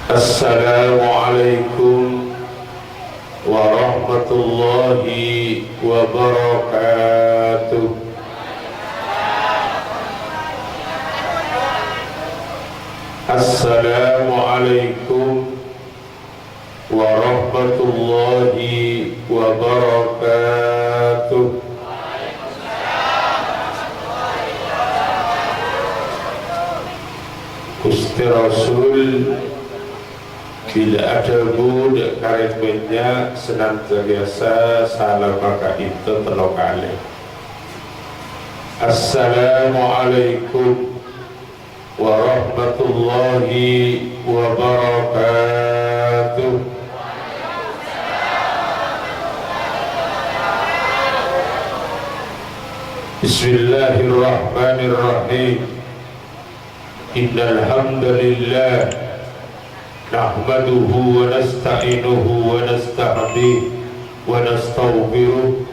Assalamualaikum warahmatullahi wabarakatuh. Assalamualaikum warahmatullahi wabarakatuh. Gusti Rasul bila ada bud karet banyak senantiasa salam maka itu telok kali. Assalamualaikum warahmatullahi wabarakatuh. Bismillahirrahmanirrahim. Innal hamdalillah nahmaduhu wa nasta'inuhu wa nasta'dihi wa nastaghfiruh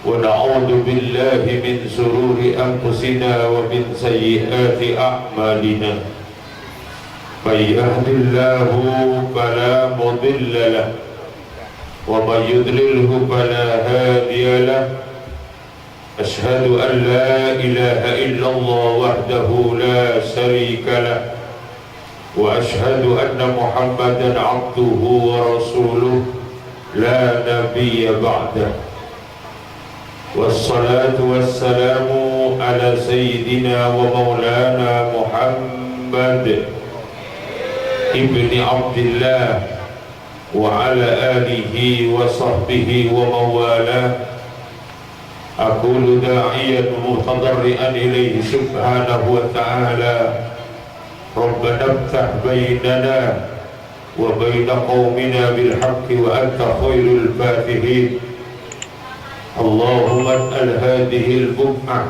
wa na'udzu billahi min shururi anfusina wa min sayyiati a'malina. May yahdihillahu fala mudilla lahu wa may yudlilhu fala hadiya lahu. Ashhadu an la ilaha illallah wahdahu la sharika lahu wa ashhadu anna Muhammadan abduhu wa rasuluh la nabiyya ba'dah. Wassalatu wassalamu ala sayyidina wa maulana Muhammad ibni Abdillah wa ala alihi wa sahbihi wa mawalah. Aqulu da'iyan mutadarri'an ilayhi subhanahu wa ta'ala Rabbana iftah bainana wa baina qaumina bil haqqi wa anta khairul fatihin. Allahumma al hadhihi al buk'ah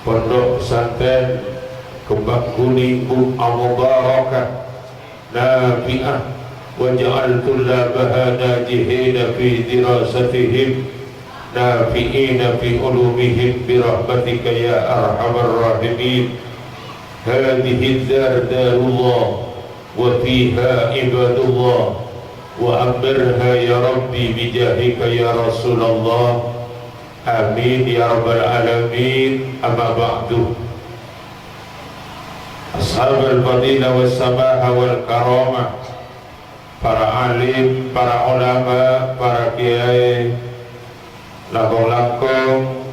pondok pesantren Kembang Kuning buk'ah mubarakah nafi'ah wa ja'al tullabaha najihina fi dirasatihim nafi'ina fi ulumihim birahmatika ya arhamar rahimin. Hadhihi dar darullah wa fiha ibadullah wa amirha ya rabbi bijahika ya Rasulullah. Amin ya rabbal alamin. Amma ba'du. Ashabul fadilah was samaha wal karamah, para alim, para ulama, para kiai, langkong-langkong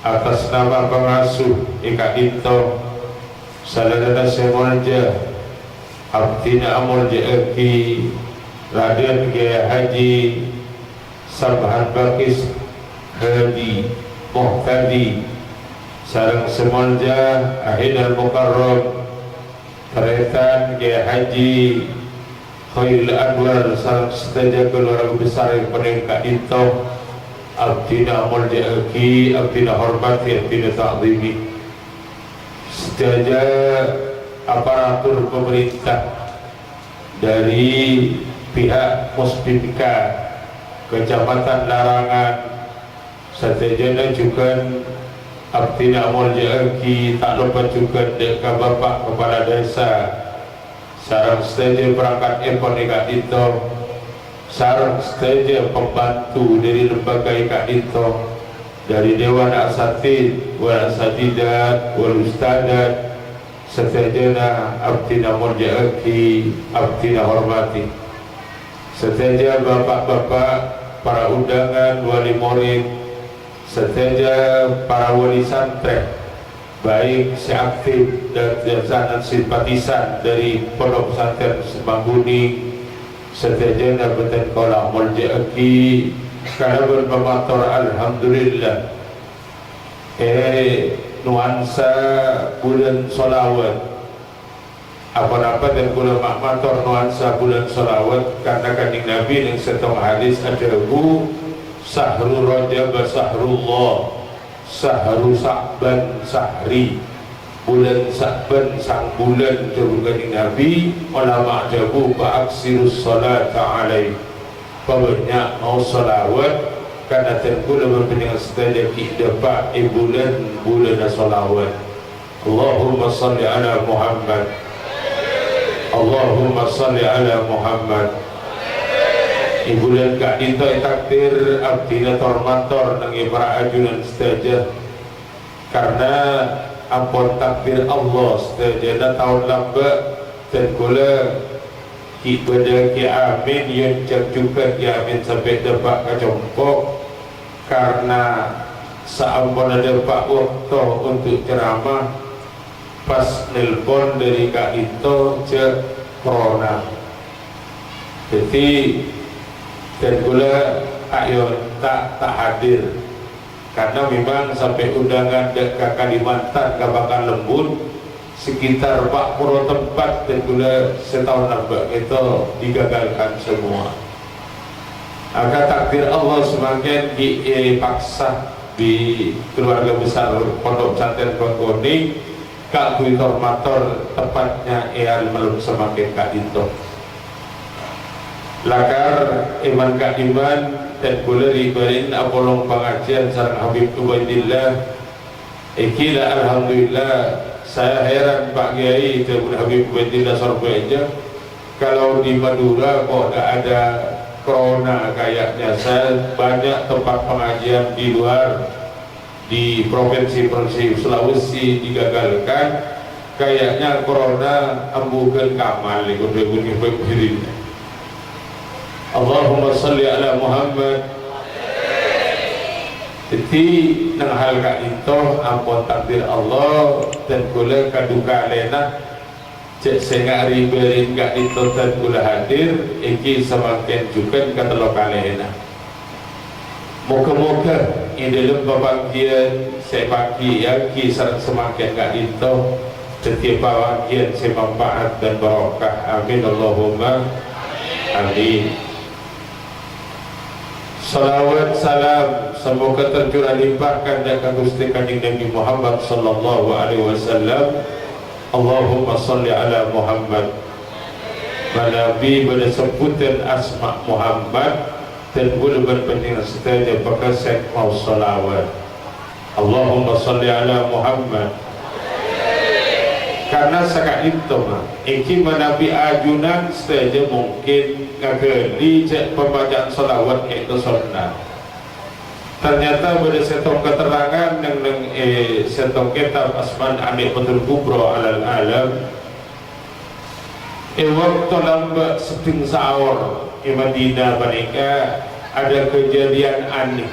atas nama pengasuh Ika Into Saladana Semolja Abdina Amolja Eki Raden Gaya Haji Sabhan Bakis Hadi Muhtadi Sarang Semolja Ahidal Mukarram Teretan Gaya Haji Khairul Anwar Sarang Setaja Keluarga Besar yang pening Ika Into Abdina mulja'aki, abdina hormati, abdina ta'zimi. Setaja aparatur pemerintah dari pihak Musbika Kecamatan Larangan, setajana juga abdina mulja'aki, tak lupa juga dekat Bapak Kepala Desa sarang setaja perangkat ekonomi itu, sarang setaja pembantu dari lembaga Ika Into, dari Dewan Asatid wal Asatidat wal Ustadat, setajana abdina murja'aki, abdina hormati. Setaja bapak-bapak, para undangan, wali murid, setaja para wali santri, baik si aktif dan simpatisan dari Pondok Pesantren Kembang Kuning, setajana beten kolam mulja'aki karena berpemator alhamdulillah nuansa bulan solawat apa-apa dan kula makmator nuansa bulan solawat karena kanjeng Nabi yang setong hadis ada bu sahru rajab sahrullah sahru sa'ban sahri bulan Sa'ban sang bulan turunkan Nabi. Ulama jabu fa'aksirus salata alaih, banyak mau salawat karena terkula berpendengar setelah kehidupan bulan salawat. Allahumma salli ala Muhammad. Allahumma salli ala Muhammad. Ibulan kak dinto takdir abdina tormator nangi para ajunan setaja karena ampun takdir Allah setaja tahun lamba dan kula ki pada ki amin yang juga ki amin sampai dapat kacompok karena seampun ada pak waktu untuk ceramah pas nelpon dari kak dinto ce corona jadi dan gula ayo tak hadir karena memang sampai undangan ke Kalimantan kabakan lembut sekitar 40 tempat dan gula setahun nambah itu digagalkan semua. Agar takdir Allah semakin dipaksa di keluarga besar Pondok Pesantren Bangkoni Kak Bui Tormator tepatnya Eyal Melum semakin Kak Dinto lakar iman Kak Iman dan kula ribarin apolong pengajian sarang Habib Ubaidillah ikilah alhamdulillah saya heran Pak Kiai dan Habib Ubaidillah Sorbeja kalau di Madura kok tidak ada corona kayaknya saya banyak tempat pengajian di luar di provinsi Sulawesi digagalkan kayaknya corona ambukan kamal ikut begini. Allahumma salli ala Muhammad. Jadi nang hal kak itu ampun takdir Allah dan kula kaduka lena cek sehingga riberin kak itu dan kula hadir iki semakin juga kata lokalena. Moga-moga ini dalam pembagian saya pagi yang kisah semakin gak itu setiap pembagian saya manfaat dan barokah amin Allahumma amin. Salawat salam semoga tercurah limpahkan dan Gusti Kanjeng Nabi Muhammad sallallahu alaihi wasallam. Allahumma salli ala Muhammad. Nabi bersebutan asma Muhammad dan bulan penting setelah pakai set mau salawat. Allahumma salli ala Muhammad. Karena sekat itu iki Nabi ajunan saja mungkin ngageli cek pembacaan salawat itu sunnah. Ternyata pada setong keterangan yang setong kitab Asman Amir Betul Kubro alal alam waktu lambat seding sahur di Madinah mereka ada kejadian aneh.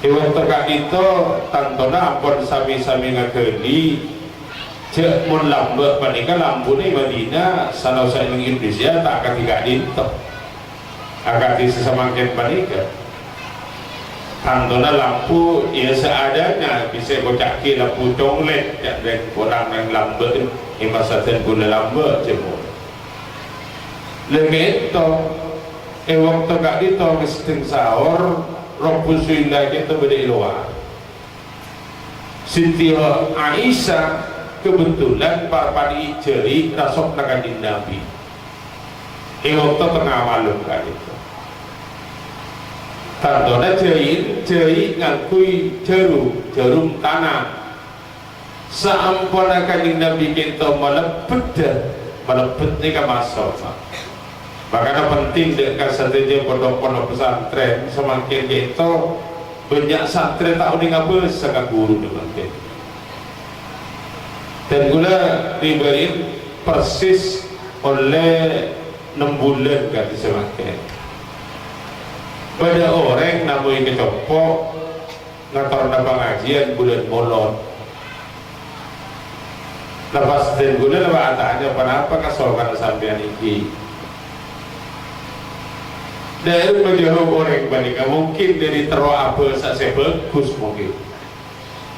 Waktu kak itu tantona ampun sami-sami ngageli cek mun lambat mereka lampu di Madinah salah saya Indonesia tak akan tidak itu akan disesamakan mereka tantona lampu ya seadanya bisa bocaki lampu conglet ya dan orang yang lambat masa dan guna lambat cemur lagi itu waktu kak itu mesti sahur Rabbul Suindah kita beri luar Siti Aisyah kebetulan parpadi jeri rasok nakanding Nabi waktu tengah malam kan itu tandona jeri ngakui jarum tanah seampun nakanding Nabi kita melepet ni kan masuk makanya penting dekat saja pondok-pondok pesantren semakin kita banyak santri tahu ni ngapa sangat guru dengan kita dan gula diberi persis oleh 6 bulan kan semakin pada orang namanya kecopok ngator na pengajian bulan molon lepas dan gula lepas tanya kenapa kasolkan sampean iki dari menjauh orang bandingkan mungkin dari terus apa saya bagus mungkin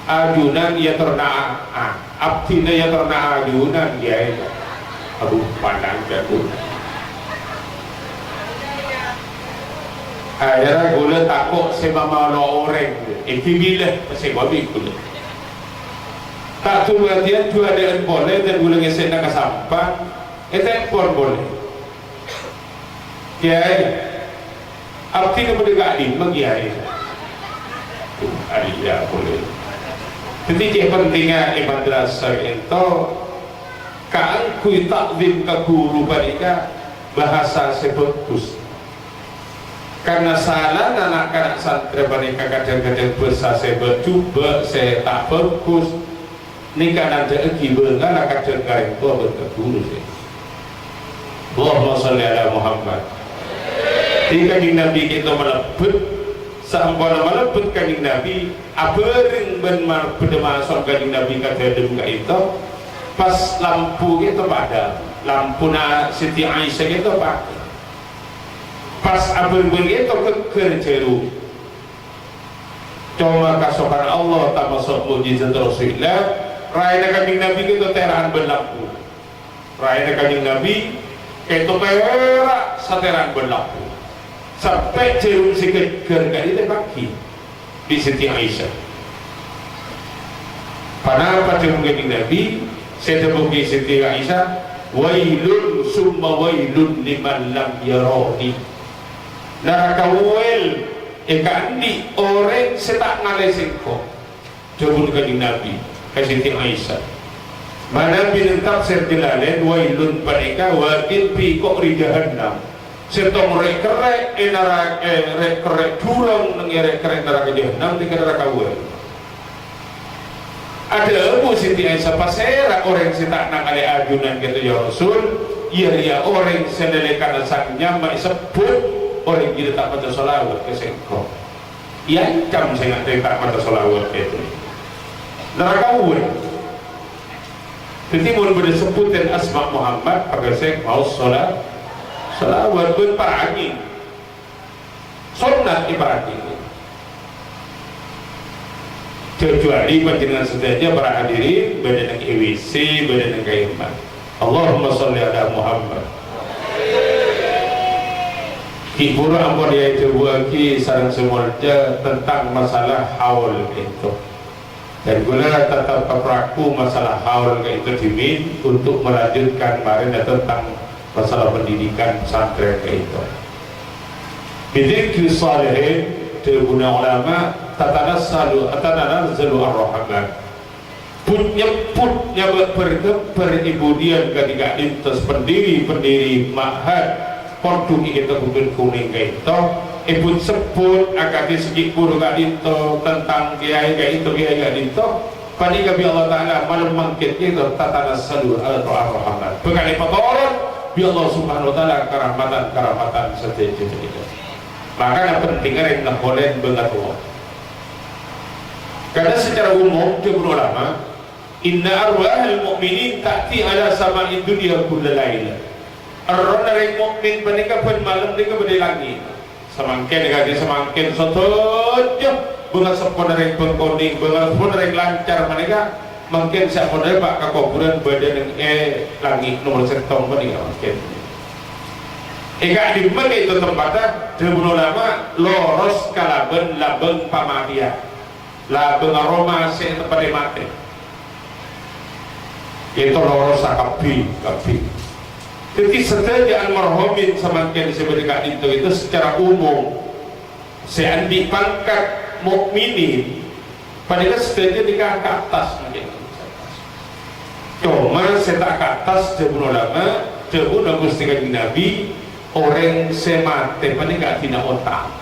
ajunan ya terna abdina ya terna ajunan ya aduh pandang jatuh akhirnya gula takut sebab orang itu bila masih babi gula tak cuma dia juga ada boleh dan gula ngesek nak sampah itu pun boleh kiai abdi kepada gading mengiai ada boleh jadi pentingnya madrasah itu kaangkui takdim ke guru panika bahasa sebagus karena salah anak-anak santri panika kadang-kadang bahasa sebab coba saya tak bagus nikah nanti egi bengal kadang garing tua bentuk guru sih. Allahumma sholli ala Muhammad. Di kanjeng Nabi kita melebut sampun melebut kanjeng Nabi abering ben malebet masuk kanjeng Nabi kadang itu pas lampu itu padam, lampu na Siti Aisyah itu pak pas abeng-beng itu keker jeru cuma kasokan Allah tak masuk mujizat Rasulullah raya kanjeng Nabi itu terang berlaku raya kanjeng Nabi itu perak sateran berlaku sampai jeru si keker gak ditebaki di Siti Aisyah pada jeru kanjeng Nabi saya terbukti Siti Aisyah wailun summa wailun liman lam yaroni neraka wail andi orang setak ngalesing kok jawab kanjeng Nabi ke Siti Aisyah mana bin tafsir Jalalain wailun panika wail fi qori jahannam setong rek-rek rek-rek durang nang rek-rek neraka jahannam di neraka wail ada Abu Siti Aisyah pasera orang setak nang ale ajunan gitu ya Rasul iya orang senelekan sang nyama sebut orang kita tak pada sholawat ke sengkok iya ikam saya nggak tak pada sholawat itu neraka uwe jadi mau bersebutin asma Muhammad pakai seng mau sholawat pun paragi sunat ibarat kecuali panjenengan sedaya para hadirin badan yang IWC badan yang kaiman Allahumma sholli ala Muhammad Kibura ampun ya jawaki sarang semulja tentang masalah haul itu dan guna tetap peraku masalah haul itu dimin untuk melanjutkan kemarin tentang masalah pendidikan pesantren itu bidzikri salihin guna ulama tatanazzalu ar-rahman nyebutnya beribudian ketika lintas pendiri ma'had Pondok itu bukan kuning itu ibu sebut akan disegi guru itu tentang kiai itu pada kami Allah Ta'ala malam mangkit itu tatanazzalu ar-rahman bekali petoran bi Allah Subhanahu Wa Ta'ala karamatan setuju itu maka pentingnya yang boleh bengatua karena secara umum dia berulama inna arwahal mu'minin ta'ti ala sama'id dunia kulla laila arwah dari mu'min menikah pen malam mereka berdilangi semangkin kaki semangkin sotojo bunga sepon dari pengkoning bunga sepon dari lancar mereka mungkin sepon dari pak kakuburan badan yang langit nomor setong menikah mungkin ika di mana itu tempatnya dulu lama loros kalaben labeng pamahia labeng aroma se tempat mati itu loros akabi jadi setelah almarhumin semakin disebutkan itu secara umum seandi pangkat mukminin padahal setelah nikah ke atas mungkin cuma setak ke atas dulu lama dulu Gusti Kanjeng Nabi orang semate panika tina otak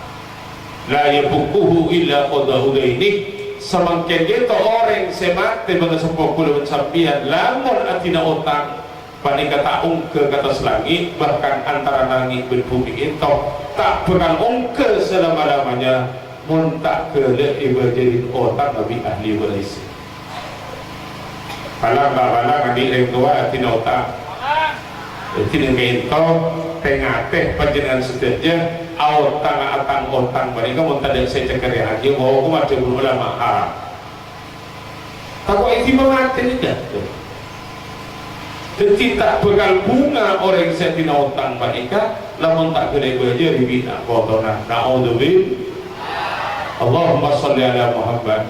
la yabukuhu illa qadahudaini semakin itu orang semate bangga sepuluh sampian lamun atina otak panika tak ungke ke atas langit bahkan antara langit dan bumi itu tak bakal ungke selama-lamanya mun tak kelek ibadin otak Nabi ahli walisi palang adik yang tua atina otak jadi itu tengah-tengah panjenengan sedaja otang mereka mau tadi saya cekar lagi mau aku macam ulama takut itu mengatin tidak jadi tak bakal bunga orang yang saya otang mereka namun tak kena belajar di bina kotorna na'udzubillah Allahumma sholli ala Muhammad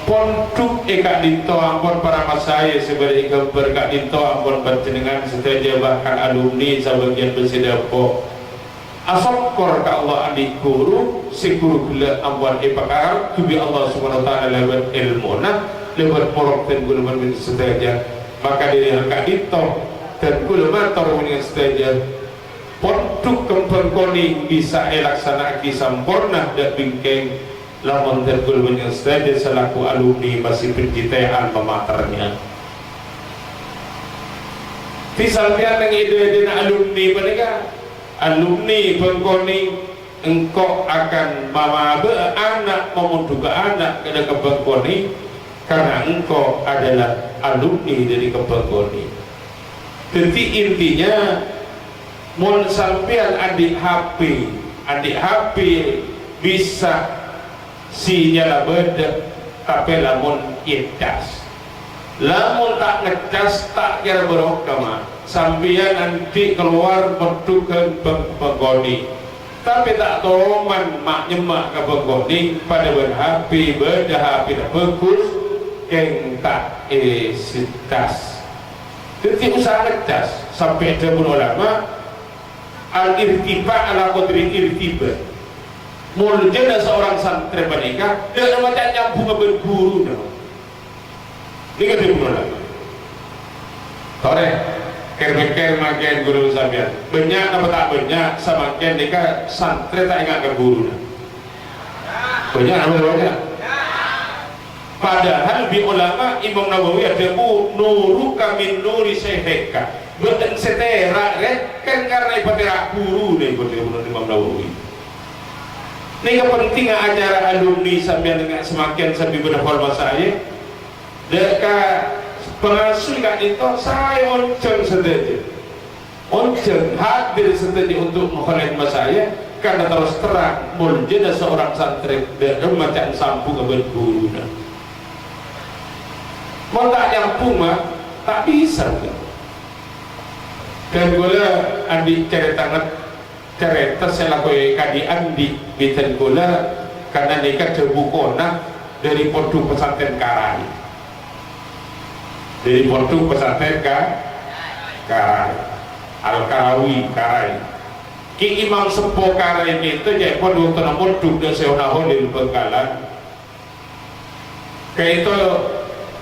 pondok eka dinto ampun para masaya sebagai gambar kak dinto ampun panjenengan sedaja bahkan alumni sebagian bersedapo asokor ka Allah adik guru si guru gula ampun ipakar kubi Allah subhanahu wa ta'ala lewat ilmu lewat porok dan guru sedaja maka dari kak dito dan kula matur dengan sedaja pondok kembang koni bisa elaksana ki sampurna dan bingkeng lamun dan kula dengan sedaja selaku alumni masih penciptaan pematernya di sampean yang ide alumni mereka alumni bangkoni engkau akan mamabe anak memunduka anak kena kebangkoni karena engkau adalah alumni dari kebangkoni. Jadi intinya mun sampean adik HP bisa sinyal beda tapi lamun idas lamun tak ngecas tak kira berokama sampean nanti keluar bentukan bangkoni tapi tak toman mak nyemak ke bangkoni pada berhapi beda hapi bagus yang tak sitas jadi usaha ngecas sampai jabun ulama al-irtiba ala qadri irtiba mulanya seorang santri menikah dia macam nyambung ke guru ini kan dia ulama sore ker makin guru sampean banyak apa tak banyak semakin nikah santri tak ingat ke guru banyak apa banyak padahal di ulama Imam Nawawi ada nuru kamin nuri seheka bukan setera kan karena ibadah guru nih bukan Imam Nawawi ini kepentingan acara alumni sampai dengan semakin sampai berhormat saya dekat pengasuh kak itu saya onceng saja onceng hadir saja untuk menghormati saya karena terus terang muljada seorang santri dan macam sambung ke guru mau tak nyampung mah tak bisa dan gula andi cerita saya lakukan kadi andi bitan gula karena nikah jebukona dari pondok pesantren Karai dari pondok pesantren Karai Al-Karawi Karai Ki Imam Sepo Karai itu jadi pondok pondok dan seonahon di Bengkalan kayak itu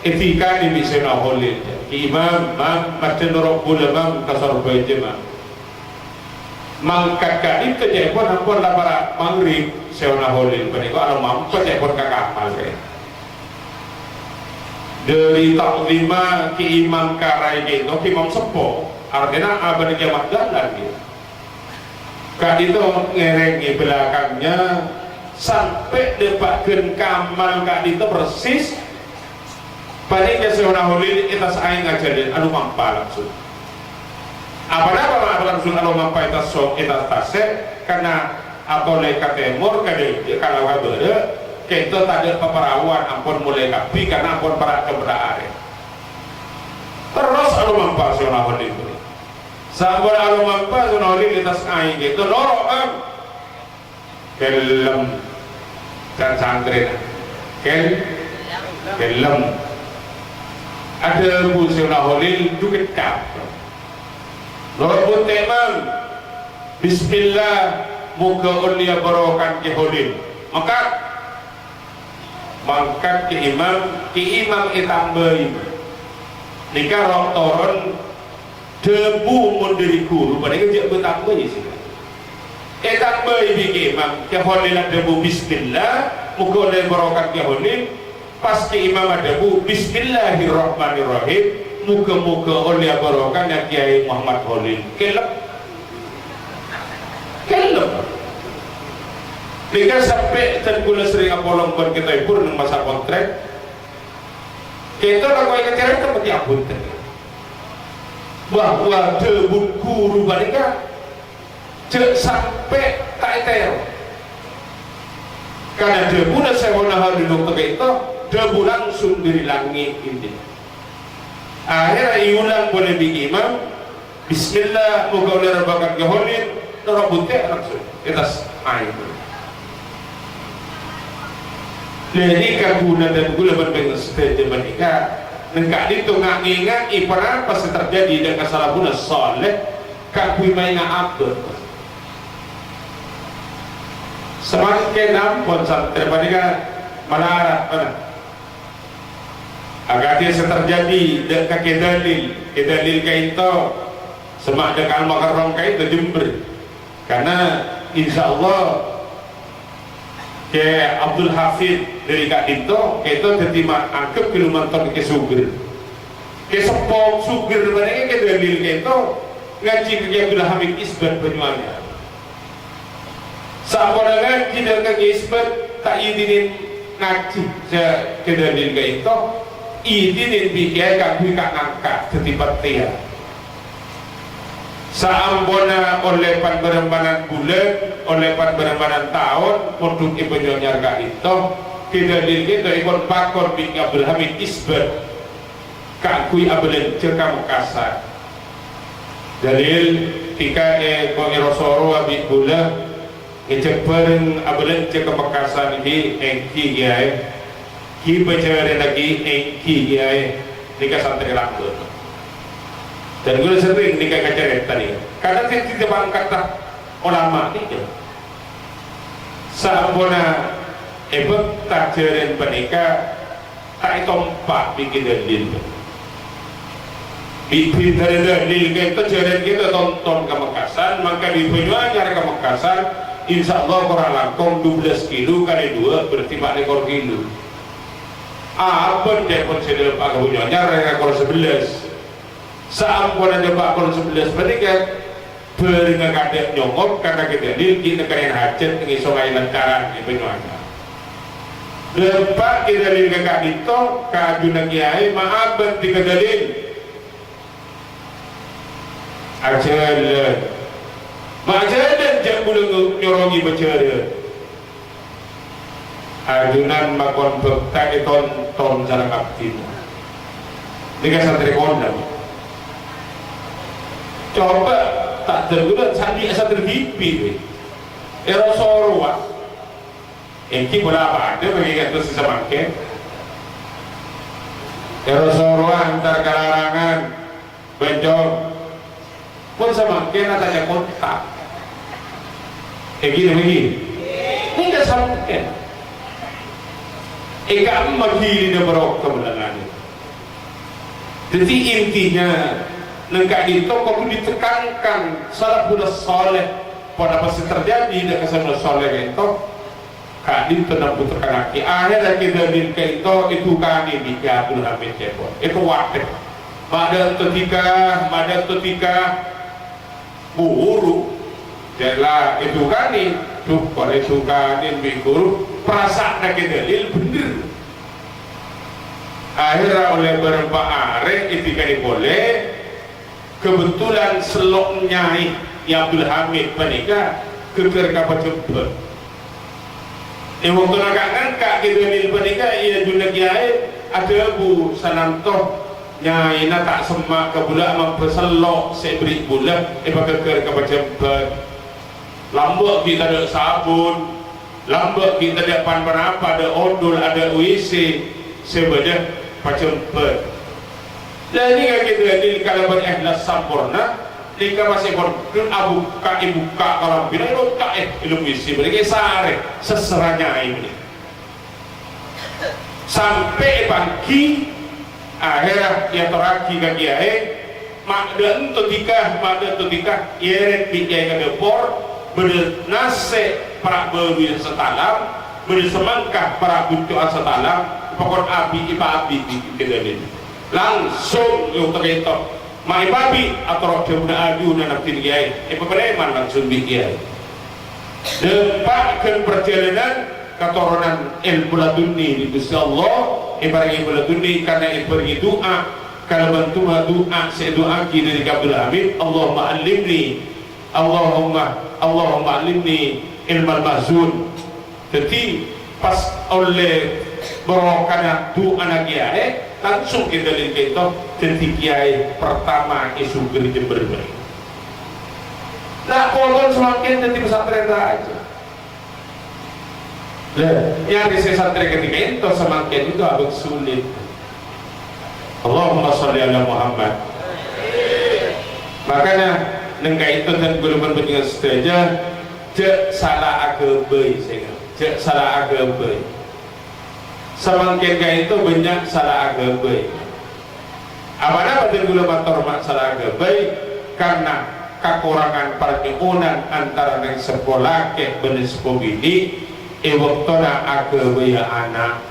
etika di misalnya holid imam macam Rabbul Imam kasar bejema mangkat itu jadi pun hampir lah para mangrib seona holid mereka kalau mampu jadi pun kakapal dari taklima ki Imam Karai gitu ki Imam Sepo artinya abad kiamat jalan gitu kak itu ngerengi belakangnya sampai dapatkan kamal kak itu persis paling seorang holil kita saing ngajarin anu mampa langsung apa langsung anu mampa kita tasek karena apa leka temur kalau kabere kita tadi peperawan ampun mulai kapi karena ampun para keberaan terus anu mampa seorang holil sabar anu mampa seorang holil kita saing gitu lorok kelem dan santri kelem ada musuhna holil dukit kap lorot temang bismillah muka ulia barokan ke holil mangkat ke imam itambai nikah rok toron debu mundiri guru padahal dia bertambai sih itambai bagi imam ke holil debu bismillah muka ulia barokan ke holil pas ke imam ada bu bismillahirrahmanirrahim muka-muka oleh barokan Kiai Muhammad Holil kelep jika sampai tergula sering apolong buat kita ibu dengan masa kontrak kita lakukan kecerahan seperti abun bahwa debun guru mereka cek sampai tak etero karena debu dan saya menahar di dokter itu debu langsung dari langit ini akhirnya iulang boleh di imam bismillah moga oleh rabakan keholin nerobutnya langsung kita air jadi kaguna dan gula berpengen stage menikah nengkak itu ngingat ibarat pasti terjadi dengan salah guna soleh kakui mainnya abdur semakin ampun sampai menikah melarat mana agar dia terjadi dekat kedalil kaito semak dekat al-makarram kaito Jember, karena insya Allah ke Abdul Hafid dari kak itu terima angkep kilometer ke Suger ke sepok Suger mereka ke dalil itu ngaji ke Abdul Hamid Isbat Banyuwangi saat orang ngaji dan ke Isbat tak izinin ngaji ke dalil itu izinin bikin kak ngangkat setiap tiap saambona oleh panberembanan bulan oleh panberembanan tahun untuk ibu nyonyar kak itu kita diri ikut pakor bin Abdul Hamid Isbat kak kui abelan cekam kasar dalil tika ko irosoro abik bulan ngecepereng abelan cekam kasar di engki giai ki baca lagi engki giai tika santri langsung. Dan gue sering nikah kacaret tadi karena saya tidak bangkat ulama ini saambona ebek tak jeren penikah tak tompak bikin dalil bikin dalil kita jeren kita tonton ke Makassar maka di Banyuwangi ke Makassar insya Allah kurang langkong 12 kilo kali 2 berarti 4 ekor kilo apa dia pun sudah pak Banyuwangi rekor 11 saambon ada bakal 11 berarti beringat kadek nyongok karena kita kita kalian hajat dengan sungai lantaran di Banyuwangi lepak kita dalil kakak itu keajunan kiai maaf berarti kedalil ajaran majalan jangan boleh nyorongi bacaran ajunan makon bekta ton jalan aktif ini kan santri kondang coba tak terguna sandi asa terhipi erosoro engki berapa ada bagi kata sesemangke erosoro antar kelarangan bencong pun semangke natanya kontak begini ini gak sampai eka magili na barok kemenangan jadi intinya nengkak itu kalau ditekankan salafun soleh pada pasti terjadi dan kesan soleh itu kak itu nampu terkenaki akhir lagi dalil itu kami bikin Abdul Hamid Cepot itu wakil pada ketika guru jelah itu kani tuh kalau itu kani guru perasaan lagi dalil bener akhirnya oleh beberapa are itu kani boleh kebetulan selok nyai ya Abdul Hamid penikah keker kapal jemput waktu nak ngangkat gitu ni penikah ia juga kiai ada bu sanantoh nyai na tak semak ke budak memperselok seberi budak keker kapal jemput lambak kita ada sabun lambak kita ada pan-pan apa ada odol ada WC sebedah pacempet. Dan ini kita di kalau berikhlas sempurna, jika masih berdun abu ka ibu ka kalau bilang itu tak ilmu isi mereka sare seseranya ini sampai pagi akhirnya ya teraki kaki makdan tutika yeret bikin ke depor bernase para berwil setalam bersemangkah para buncuan setalam pokok api kita langsung yung terkentok mai babi atau dia udah adu nak tinggi pereman langsung bikin dempatkan perjalanan keturunan ilmu laduni di Gusti Allah ilmu laduni karena pergi doa kalau bantu doa saya doa dari Abdul Hamid Allahumma alimni ilmu mahzun jadi pas oleh berokana doa lagi langsung kita lihat itu jadi kiai pertama isu geri Jember nah kolon semakin jadi pesantren aja yang di pesantren ketika itu semakin itu agak sulit Allahumma sholli ala Muhammad makanya nengka itu dan guluman pentingnya seteja cek salah agama cek salah agama Semakin kaya itu banyak salah agabai. Apana batin gula motor mak salah agabai karena kekurangan pernyuunan antara yang sekolah ke benes pembini waktuna agabai anak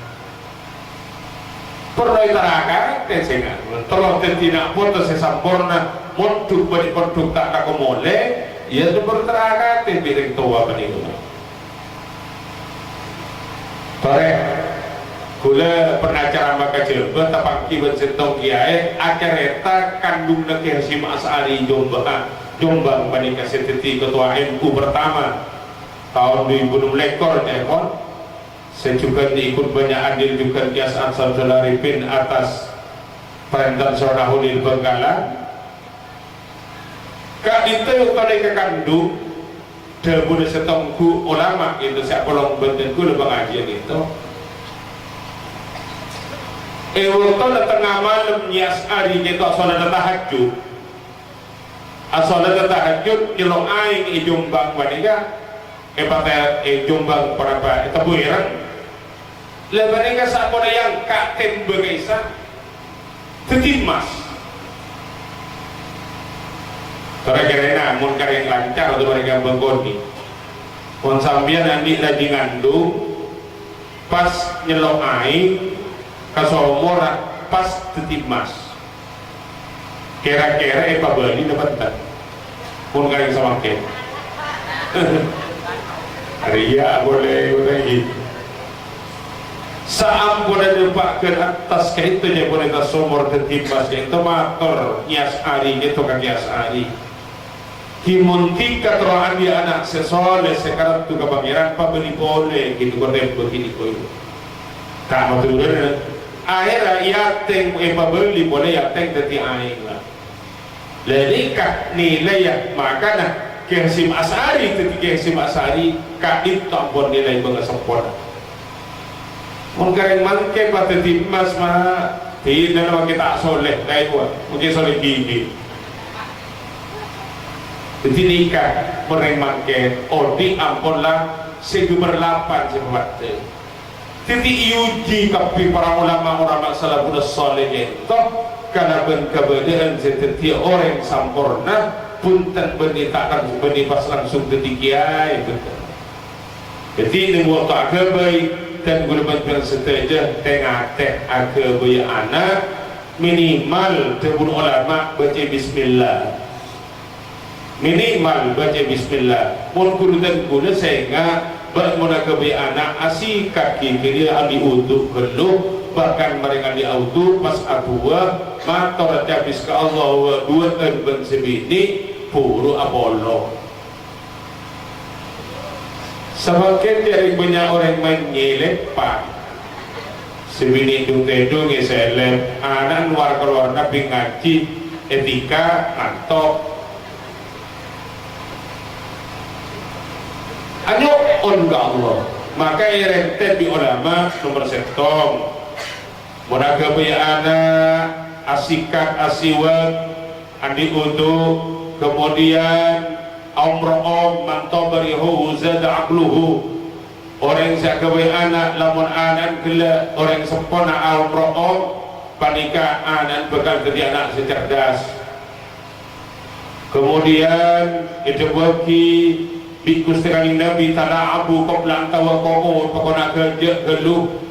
perlu itarakan tesena tolong tidak foto sesampurna moduk bani produk tak nak mole ya tu berterakan biring tua bani itu tore gula pernah maka jembat tapang kiban sentong kiai acareta kandung nak Hasyim Asy'ari Jombang bani kaseteti ketua NU pertama tahun 2006 lekor tekon saya juga diikut banyak adil juga Kias Ansar Arifin atas perintah Sonahulil Benggalan kak itu kalau kandung debu setongku ulama itu saya kolong bentenku lebang ajian itu waktu tengah malam Nias Ari itu asolat tahajud nyelong aing Jombang wanita Jombang para itu buiran lebanika saat pada yang kak tembe kaisa tetimas karena mun kareng lancar atau mereka bengkoni mun sambian nanti lagi ngandung pas nyelong aing kasomora pas tetimas kira-kira beli dapat tak pun kareng sama ke ria boleh saam boleh depak ke atas kaitnya boleh kasomor tetimas itu motor Nias Ari itu kan Nias Ari kimunti kateraan dia anak sesoleh sekarang tu kebangiran apa beli boleh gitu kode begini koi tak mau turun akhirnya yateng beli boleh yateng teti aing lah lelikah nilai ya makanya Hasyim Asy'ari ketika Hasyim Asy'ari kadit tampon nilai banget sempurna mungkin mangke pada timas mah tidak nama kita soleh kayak gua mungkin soleh gigi jadi nikah meremangke odi ampunlah seguberlapan sebabnya jadi iuji kapi para ulama salafus saleh itu karena keberadaan setiap orang sempurna punten benih takkan benih pas langsung ketika itu jadi ini waktu agabai dan guna bantuan seteja tengah teh agabai anak minimal tebun ulama baca bismillah minimal baca bismillah mun guru dan guna sehingga bermula agabai anak asih kaki kiri adi uduk geluh bahkan mereka di auto pas adua mator habis ke Allah dua dan bensebini puru Apollo semakin dari banyak orang menyelip pak sebini dung-dung ngeselep anak luar keluar nabi ngaji etika ngantok anyo on ke Allah maka rentet di ulama nomor setong monaga anak asikat asiwat andi uduk kemudian umroh mantobarihu zada aqluhu orang yang gawe anak lamun anak gila orang sempurna umroh panika anak bakal jadi anak secerdas kemudian itu bagi bikus dengan Nabi tanah abu qabla tawaqqu pokona kerja geluh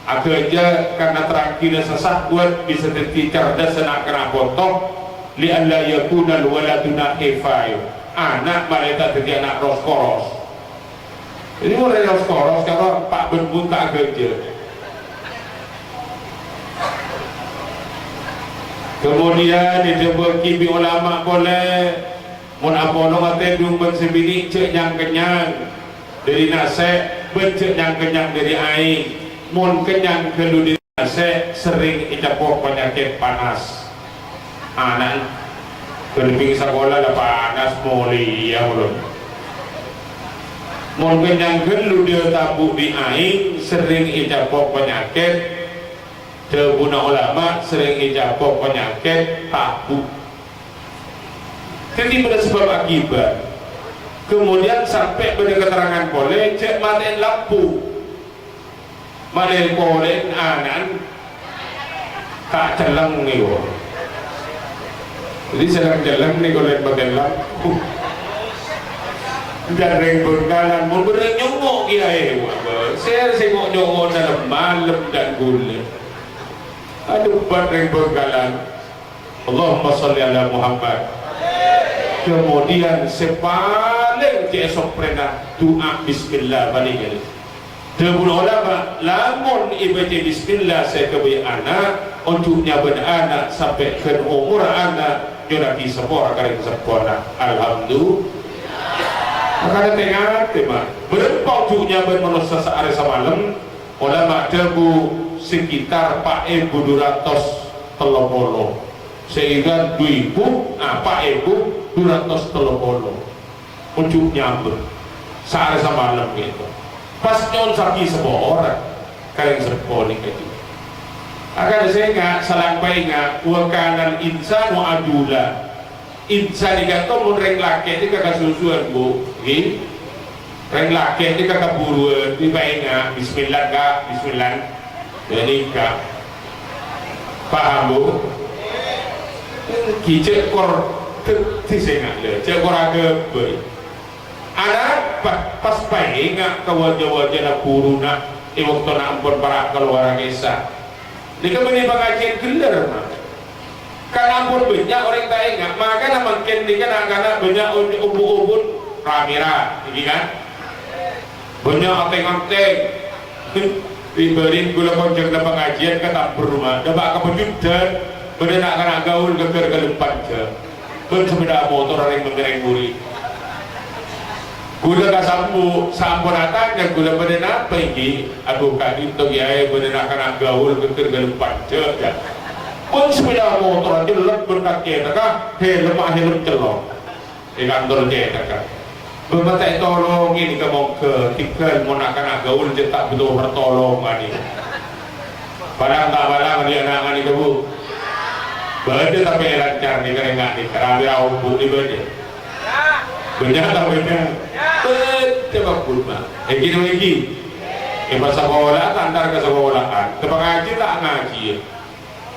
aja karena terakhir sesah buat bisa jadi cerdas nak kena potong li alla yakuna waladuna khifayu anak mereka jadi anak roskoros ini mulai roskoros kalau Pak Ben tak kerja kemudian dibagi ulama boleh mun apono ngate dung bersebini cek yang kenyang dari nase becek yang kenyang dari air mun kenyang kelu di nase sering icapok penyakit panas anak berping sekolah ada panas mulia belum mungkin yang gelu dia tabuk di aing sering ijabok penyakit debuna ulama sering ijabok penyakit tabuk jadi pada sebab akibat kemudian sampai pada keterangan boleh cek matiin lampu Malay kolen anan tak celang nih wo. Jadi sedang jalan nih kolen bagelang. Dan renggon kalan mau bernyongok kiai wa. Saya sengok nyongok dalam malam dan gulir. Aduh buat renggon kalan. Allahumma sholli ala Muhammad. Kemudian sepaling ke esok pernah doa bismillah balik. Debul ulama lamun ibadah bismillah saya kebi anak untuknya anak sampai ke umur anak jonaki sepora kali sepora. Alhamdulillah. Maka tengah tema berapa untuknya bermanusia sehari semalam ulama debu sekitar 4.200 telopolo sehingga 2.000 4.230 untuknya sehari semalam gitu. Pas nyon saki sebuah orang kalian serponi gitu. Akan saya nggak salampai nggak wakanan insan wa adula insan dikata mau reng laki ini kakak susuan bu, gini reng laki ini kakak buruan di baiknya bismillah kak bismillah jadi kak paham bu kicek kor tisengak le cek kor agak baik ada pas baik nggak ke wajah-wajah nak buruna waktu nak ampun para keluar kisah di kemudian pengajian gelar mah kan ampun banyak orang tak ingat maka makin di kan anak banyak ubun-ubun ramira ini kan banyak anteng-anteng diberi gula konjeng dan pengajian kata berumah dapat kepejut dan benar nak gaul keker ke depan je bersepeda motor yang mengereng buri gula kasambu sampun atanya gula benar apa ini aku kaki itu ya benar nak gaul keker ke depan je pun sepeda motor aja lelak berkaki kah helm celok di kantor dia kah beberapa tolong ini kamu ke tikel mau nak gaul je tak betul bertolong ani barang tak barang dia nak ani kebu berde tapi lancar ni kena nggak ni kerabi awbu ni berde banyak tak banyak coba kulma gini lagi masa sekolah antar ke sekolahan tempat ngaji tak ngaji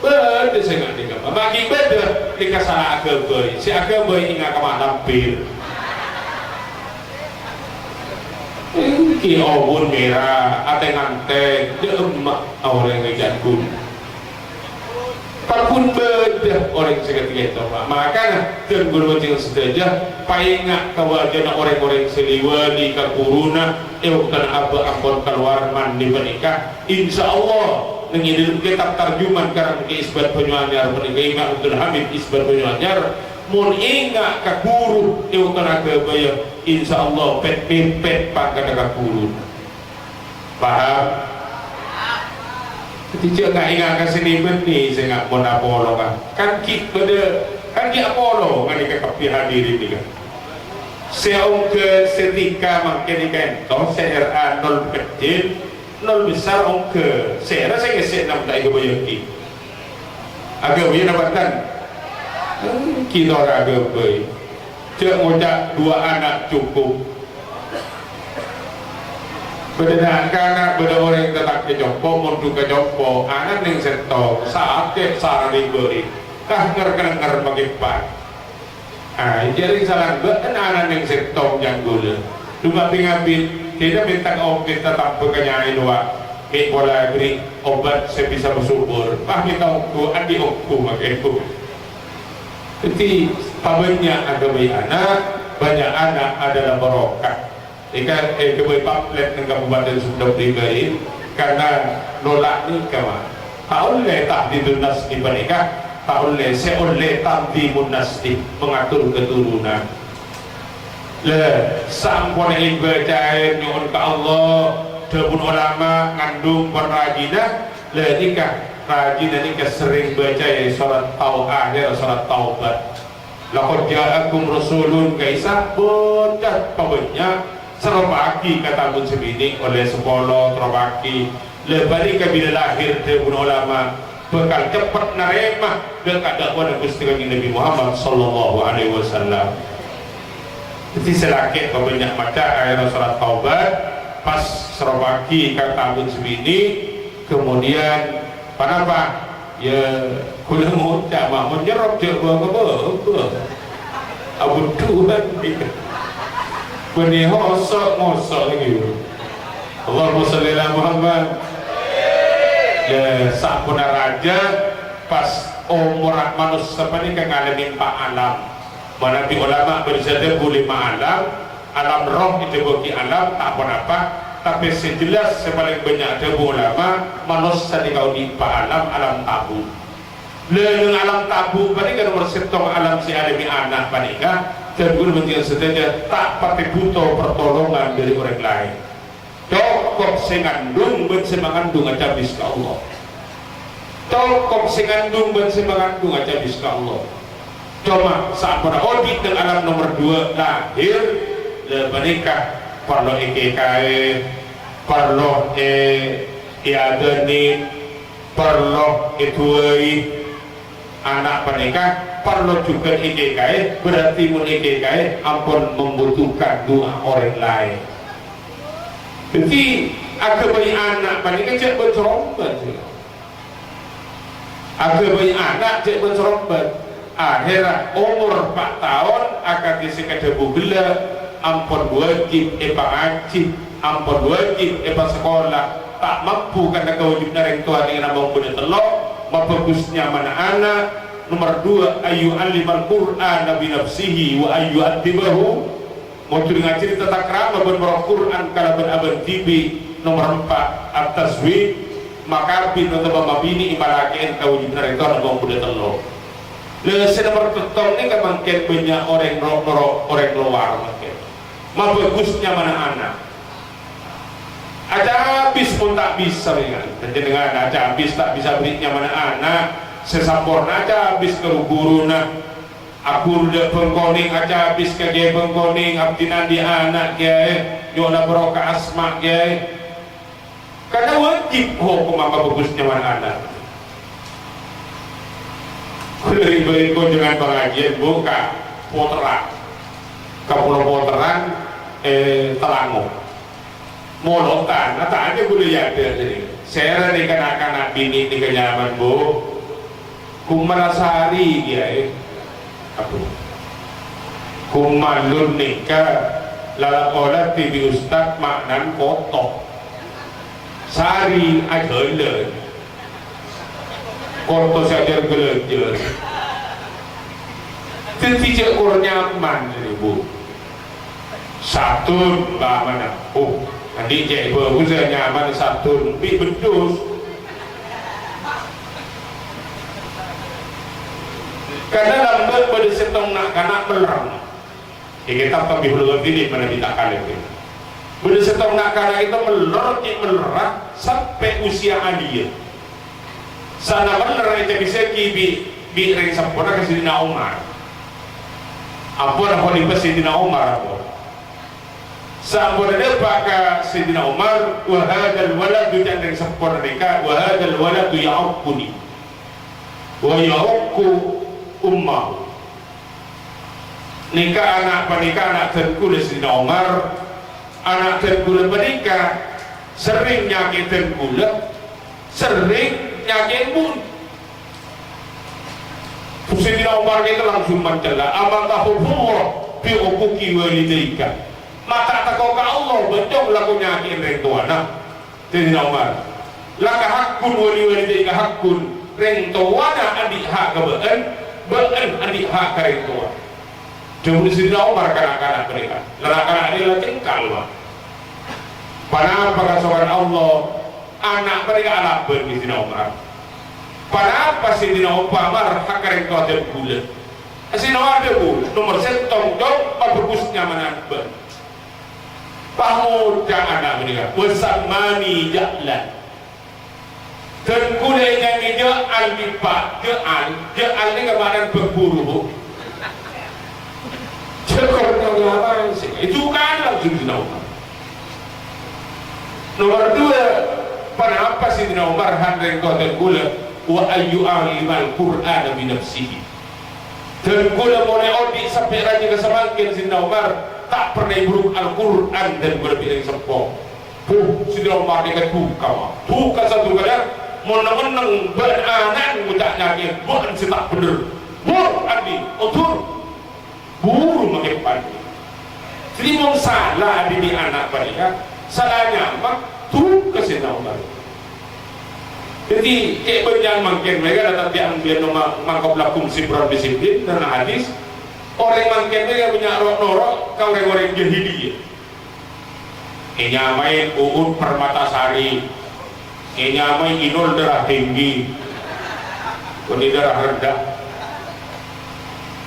berde saya nggak dikapa bagi berde dikasih agama si agama ingat kemana pil ki obun merah ateng-anteng dia emak orang yang jadul pun beda orang seketika itu maka dan guru macam sedaja paingat kawajan orang-orang seliwali ke kuruna bukan apa ampun keluar mandi menikah insya Allah mengirim kitab tarjuman karena ke isbat penyuanyar menikah ingat Abdul Hamid isbat penyuanyar mun ingat ke guru bukan apa bayar insya Allah pet pangkat ke guru paham tidak nggak ingat ke sini benih saya nggak mau Apollo kan kita kan kita Apollo kan kita kapi hadirin ini kan saya ke setika makin ikan toh saya nol kecil nol besar ke saya rasa saya nak tak ikut bayar agak bayar dapatkan kita orang agak bayar cek ngocak 2 anak cukup benar anak benar orang tetap ke jompo mundur ke jompo anak yang setok saat ke sarang diberi kah ngerkener magipan jadi salah benar anak yang setok yang gula cuma pingapin tidak minta kita tetap berkenyain dua bola beri obat sebisa bersubur kita uku adi uku makeku jadi banyak ada banyak anak adalah barokah ikan kebai pamflet ng Kabupaten Sunda diberi karena nolak nikah mah tak oleh tahdidun nasli menikah tak oleh seoleh tamdimun nasli mengatur keturunan le sampun ibadah nyuhun ke Allah debun ulama ngandung perrajinah le nikah rajinah nikah sering baca ya salat tauhid salat taubat laqad ja'akum rasulun kaisa bocah banyak serobaki kata pun sebini oleh sepuluh terobaki lebari kabila lahir debun ulama bekal cepat nerema dekat dakwah Gusti Kanjeng Nabi Muhammad sallallahu alaihi wasallam. Jadi selakit banyak maca ayat surat taubat pas serobaki kata pun sebini Kemudian kenapa? Ya kula ngucap mak menyerap je apa abu Tuhan benih ngosok lagi. Allahumma sholli ala Muhammad. Ya sampuna raja pas umur manusia ini kan ngalamin pak alam. Mana di ulama bersabda boleh alam roh itu bagi alam tak apa, tapi sejelas sepaling banyak debu ulama manusia di kau di pak alam tabu. Leleng alam tabu pada kan nomor setong alam si alami anak panika dan guru menjadi sedaja tak pakai butuh pertolongan dari orang lain. Tokok sengandung ben semangandung aja bis ke Allah. Tokok sengandung ben semangandung aja bis ke Allah. Cuma saat pada audit dengan alam nomor 2 lahir menikah perlu IKKE perlu iadenit perlu ituai anak menikah perlu juga IKKE berarti mun IKKE ampun membutuhkan doa orang lain. Jadi agak banyak anak menikah cek bercerombat agak banyak anak cek bercerombat akhirat umur 4 tahun akan disingkat debu gila ampun wajib ngaji ampun wajib sekolah tak mampu karena kewajiban orang tua dengan abang punya telok bagusnya mana anak nomor 2 ayu alimal Quran nabi nafsihi wa ayu adibahu mau ngaji tentang kerama berberok Quran kalau beraban tibi nomor 4 atas maka bin atau mabini imalakian kewajiban orang tua abang punya telok. Nomor tetong ini kan makin banyak orang luar makin. Ma bagusnya mana anak? Aja habis pun tak bisa dengan. Dengan aja habis tak bisa berinya mana anak. Sesampurna aja habis ke guru nak. Aku udah pengkoning aja habis ke dia pengkoning. Abdinan di anak dia. Yola beroka asma dia. Karena wajib hukum apa bagusnya mana anak. Dari kunjungan pengajian buka Poteran ke Pulau Poteran Telango Molotan nata aja boleh ya dari saya di kanak-kanak bini di kenyaman bu kumarasari dia apa kumalun nikah lalakolat tibi ustad maknan kotok sari aja le koto saja gelejer tidak kurang nyaman jadi bu satu bah mana oh nanti cek bagus nyaman satu lebih bedus karena lambat pada setong nak kanak melerang ya kita tapi belum ini mana kita kalian pada setong nak kanak itu melerang sampai usia alia sana bener itu bisa bi ring sempurna ke Sidina Umar ampun khalifah Sidina Umar ampun sampun ada baka Sidina Umar wa hadzal waladu ring sempurna nikah wa hadzal waladu ya'uquni wa ya'uqu ummah nikah anak panikah anak tengku Sidina Umar anak tengku menikah sering nyakitin gula sering yakin pun Sayyidina Umar itu langsung mencela amatahullah bi uquqi walidayka maka takau ka Allah betul laku nyakin reng tuana Sayyidina Umar laka hakun walidayka hakun reng tuana adik hak kebeen adik hak ka reng tua cuma Sayyidina Umar kanak-kanak mereka kanak-kanak dia tingkal pada perkasuhan Allah anak mereka alaban di Sayyidina Umar pada apa Sayyidina Umar hak reng tua dan gula Sayyidina Umar ada gula nomor setong jauh bagusnya menambah pamuda anak mereka wasamani ja'lan dan gula yang ja'al dipak ja'al ini kemarin berburu cekor itu kan langsung Sayyidina Umar nomor 2 pada apa Sayyidina Umar hak reng tua dan gula wa ayyu alimal Qur'an bi nafsihi dan gula mulai audit sampai raja kesemangkin Sayyidina Umar tak pernah buruk Al-Quran dan berbilang sempong Sudah mati buka satu kadang menang-menang beranan mudah lagi bukan tak bener andi otur buru makin pandi jadi mau salah di anak mereka salahnya mak tuh kesana orang jadi kayak banyak makin mereka datang diambil nama mangkop lakum sibran disiplin dan hadis orang makin mereka punya norok kau orang-orang jahili nyamain uun permatasari nyamain inul darah tinggi kuni darah rendah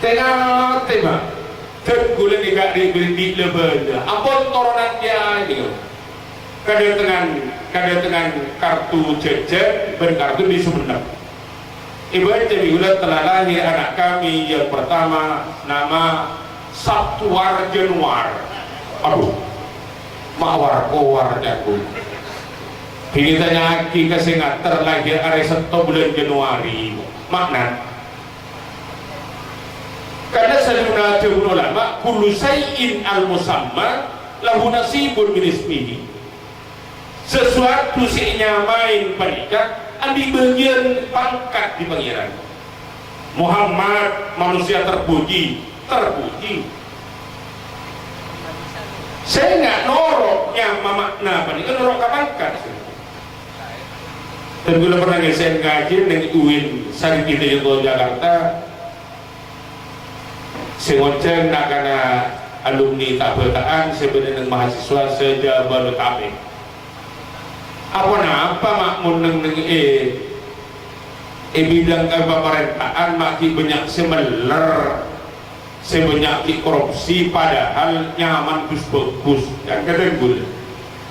tengah tema terguling ikat di lebenda ampun toronan dia ini kada dengan kartu jajan berkartu di Sumenep ibarat jadilah telah lahir anak kami yang pertama nama Sabtuar Januar aduh mawar kowar jago ini tanya aki kesingat terlahir hari Seto bulan Januari makna karena sedunia jauh ulama kullu say'in al-musamma lahu nasibun min ismihi sesuatu si nyamain panikat ambil bagian pangkat di pangeran Muhammad manusia terpuji saya nggak noroknya makna apa nih kan norok kapangkat dan gue pernah ngesen ngaji dengan UIN Sari kita juga Jakarta sengonceng nak karena alumni tak bertaan sebenarnya mahasiswa sejabat kami apa makmun neng bidang pemerintahan makin banyak semeler sebanyak korupsi padahal nyaman bagus dan kedengkul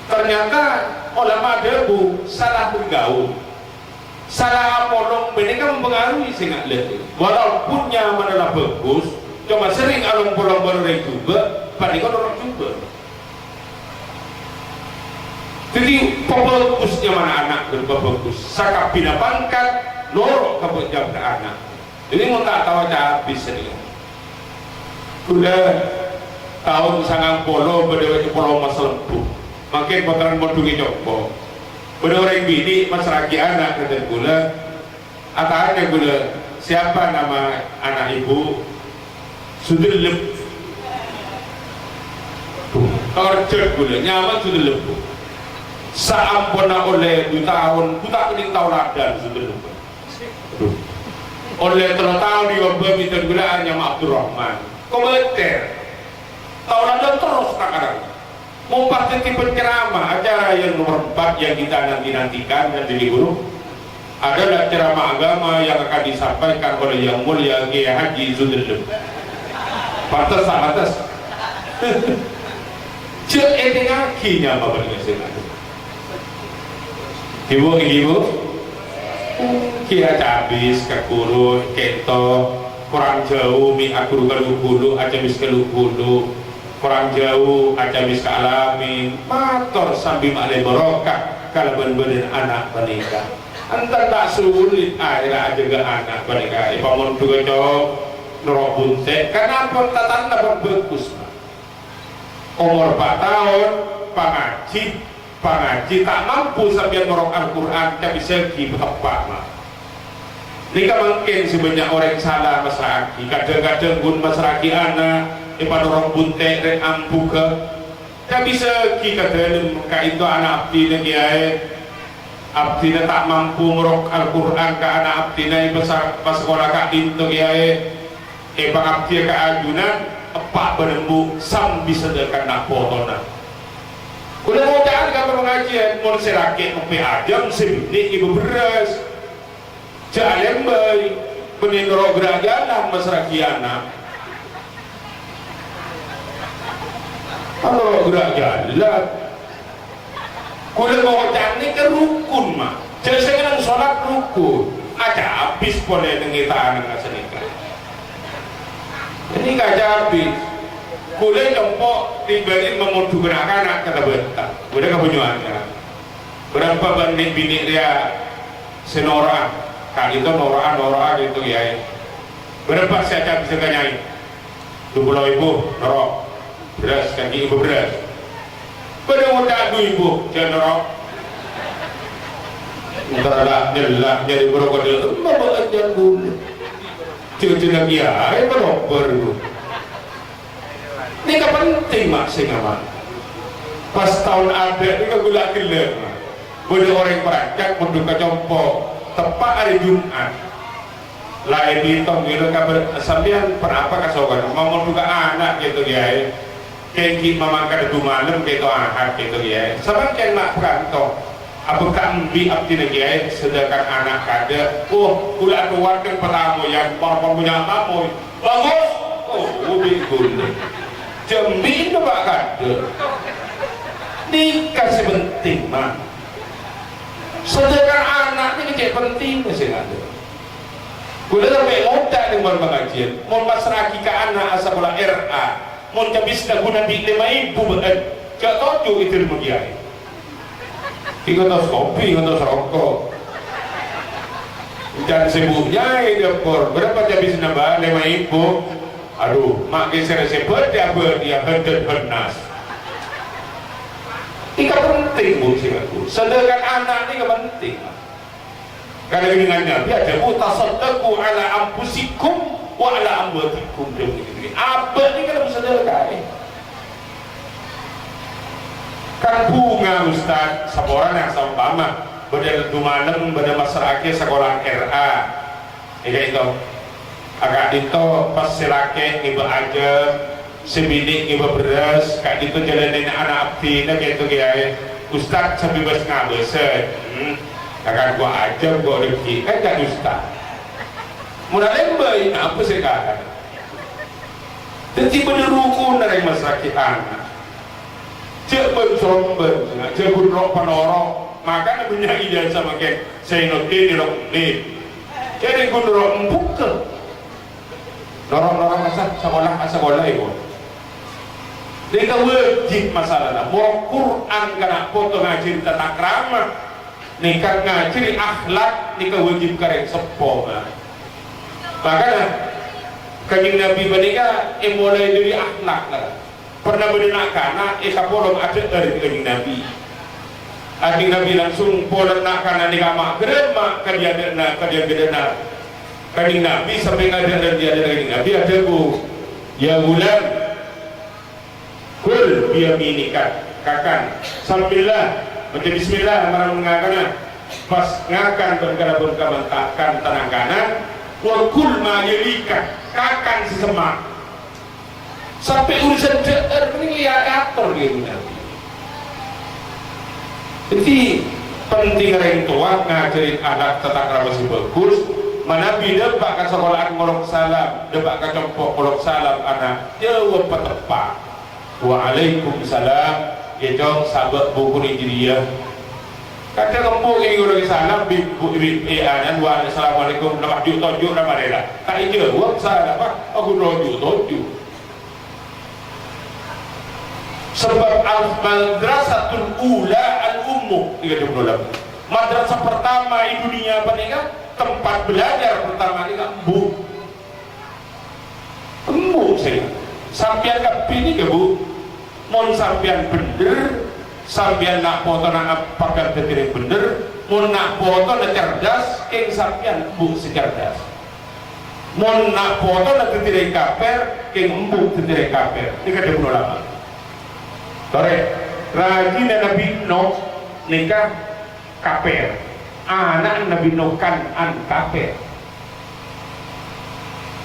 ternyata ulama debu salah bergaul salah apolong mereka mempengaruhi sehingga lihat walaupun nyaman adalah bagus cuma sering alung pulang bareng juga padahal orang juga jadi pembagusnya mana anak berbagus sakap bina pangkat norok kepenjam anak jadi mau tak tahu habis ini udah tahun 90 berdewasa pulau Mas Lembu makin bakalan modungi coba berdewasa bini Mas Raki anak kata gula atanya gula siapa nama anak ibu Sudelep kerja gula nyaman Sudelep saampuna oleh 2 tahun ku tak kening tauladan Sudelep oleh 3 tahun diobam itu gula hanya Abdurrahman komentar tahunan terus kadang mau pasti penceramah acara yang nomor 4 yang kita nantikan dan jadi guru adalah ceramah agama yang akan disampaikan oleh yang mulia Kiai Haji Zudelem pantas cek ini kakinya apa bergeser ibu Kiai habis ke guru keto kurang jauh mi aku gulu aja mis gulu kurang jauh aja mis alamin motor sambil makle barokah kalau bener-bener anak menikah antar tak sulit akhirnya aja ke anak menikah ipamun juga cowok norok bunte karena apa tatan dapat bagus umur 4 tahun pengaji tak mampu sambil norok Al-Quran tapi segi tepat mah ini kan mungkin sebanyak orang salah masyarakat kadang-kadang pun masyarakat anak pada orang bunte dan ampu ke tapi segi kadang itu anak abdi abdi tak mampu merok Al-Quran ke anak abdi pas sekolah ke itu bang abdi ke ajunan epak berembu sam bisa dekat nak potona udah mau jangan kata pengajian mau serakit mau ajam sebini ibu beras jalan baik menindoro gerajanan masyarakiana kalau gerajalan kulit mau ini ke rukun mah jadi saya kan sholat rukun aja habis boleh dengitaan dengan senikah ini gak habis kulit jempok dibanding memuduhkan anak kata betah udah kepunyuannya berapa banding bini dia senora kali itu noraan gitu ya berapa saya bisa nyai 20.000 norok beras kaki ibu beras pada muda ibu jenero antara nyelak jadi krokodil bawa aja dulu cucu lagi ya beroper ini kan penting maksing aman pas tahun ada ini kan gula gila boleh orang perangkat menduka compo tepat hari Jumat lain ditong gitu kabar sampean kenapa kasokan mau menduka anak gitu ya kayak mama kada malam gitu ahad gitu ya sama kan mak perantau apa kambi abdi lagi sedangkan anak kada ulah keluar kan pertama yang para punya tamu bagus bingul jambi itu pak kada nikah penting mah sedangkan anak ini kayak penting masih ada gula sampai muda dengan pengajian mau pasrah ke anak asal bola RA mau habis dah guna di 5.000 gak tahu itu dia kita tahu kopi, kita tahu rokok dan sibuknya ini berapa habis nambah 5.000 aduh mak geser sebut dia hendak bernas ini penting bu singkatku sedangkan anak ini penting karena dengan Nabi ada mutasaddaku ala ampusikum wa ala amwatikum apa ini kalau sedekah kan bunga Ustaz saboran yang sama pada dumanem pada masyarakat sekolah RA itu agak itu pas silake ibu aja sebidik ibu beras kayak gitu jalanin anak abdi kayak itu ya Ustaz sebebas ngabeset akan gua aja gua rezeki kan gak Ustaz mulai lembai apa sih kan jadi bener rukun dari masyarakat anak cek bencomben cek gunrok panorok maka punya ijazah makin saya ngerti di rok ini jadi gunrok empuk ke norong-norong sekolah itu dia wajib masalah mau Quran kena foto ngaji tentang krama nikah ngaji akhlak nikah wajib karek sepo makanya kanjeng Nabi menikah mulai dari akhlak lah pernah benar karena polong ada dari kanjeng Nabi kanjeng Nabi langsung polong nak karena nikah mak geremak kadia gedena kanjeng Nabi sampai ada dan dia ada kanjeng Nabi ada bu ya bulan kul biyaminika kakan sambillah baca bismillah marang ngakana pas ngakan berkara berkabantakan tanang kanan wa kul ma yalika kakan sesemak sampai urusan ini ya atur gitu jadi penting orang tua ngajarin anak tentang masih bagus mana bila pak ke sekolahan ngolok salam depak ke compok ngolok salam anak jawab petepak waalaikumsalam itu sahabat buku Nigeria kata kempuk ini udah salam ibu anan wa assalamualaikum lepas tujuh nama rela tak jawab salah apa aku tujuh sebab al-madrasatul ula al-ummu 38 madrasah pertama di dunia apa nih kan tempat belajar pertama ini kan embu saya sampian kapini ke bu mau sampian bener sampian nak foto nak pakai tetir bener mau nak foto nak cerdas keng sampian bu secerdas mau nak foto nak tetir kaper keng embu tetir kaper ini kan 28 Tore, rajin Nabi Nuh nikah kafir, anak Nabi Nuh kan kafir.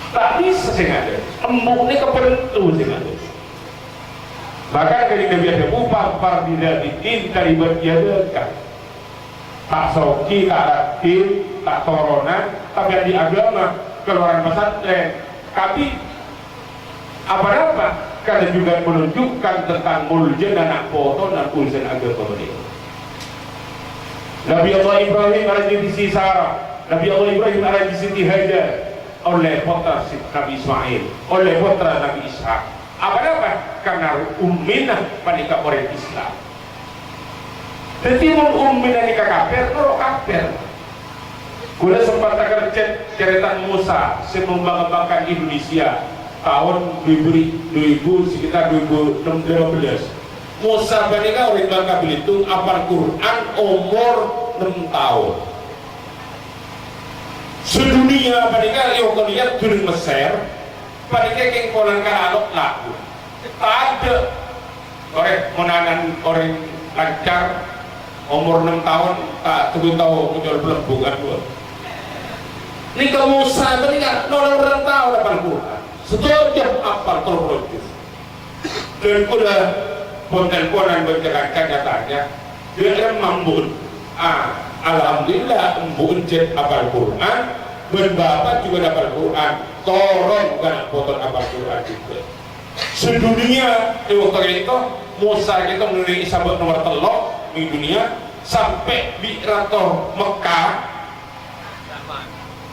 Tak bisa sengaja, embuk ni kepentu sengaja. Bahkan kali Nabi ada upah fardila bidin kalibat diadakan. Tak soki, tak ratin, tak toronan, tapi di agama keluaran pesantren. Tapi apa-apa? Karena juga menunjukkan tentang mulja dan anak foto dan urusan agama mereka. Nabi Allah Ibrahim ada di sisi Sarah, Nabi Allah Ibrahim ada di sisi Hajar oleh putra Nabi Ismail, oleh putra Nabi Ishak. Apa-apa? Karena umminah panika orang Islam. Jadi umminah nikah kafir, kalau kafir. Gula sempat akan cerita Musa membanggakan Indonesia tahun 2000 sekitar 2015 Musa menika urip Bangka Belitung apal Quran umur 6 tahun. Sedunia menika yo lihat during Mesir, menika keng polan kalok laku. Tak ada orang lancar umur 6 tahun tak tuh tahu muncul pelembungan gua. Ini ke Musa menika orang tahu apal Quran. Setuju apal terus. Dan udah ponten-ponan berjalankan nyatanya dia mambun. Alhamdulillah embun jet apal Quran, berbapak juga dapat Quran, torong kan potong apal Quran juga. Sedunia di waktu itu Musa itu menulis sahabat nomor telok di dunia sampai di Rato Mekah,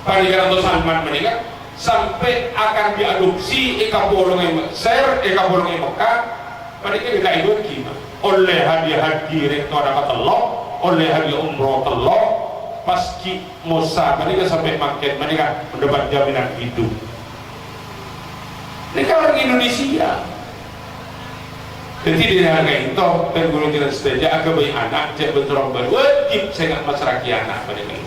pada Rato Salman menikah sampai akan diadopsi eka bolongan Mesir, eka bolongan Mekah, pada kita ikut gimana? Oleh hadiah haji rektor dapat telok, oleh hadiah umroh telok, paski Musa mereka sampai makin mereka mendapat jaminan hidup. Mereka orang Indonesia. Jadi di harga itu dan guru tidak setuju agak bayi anak cek bentrok berwajib saya nggak masyarakat anak mereka.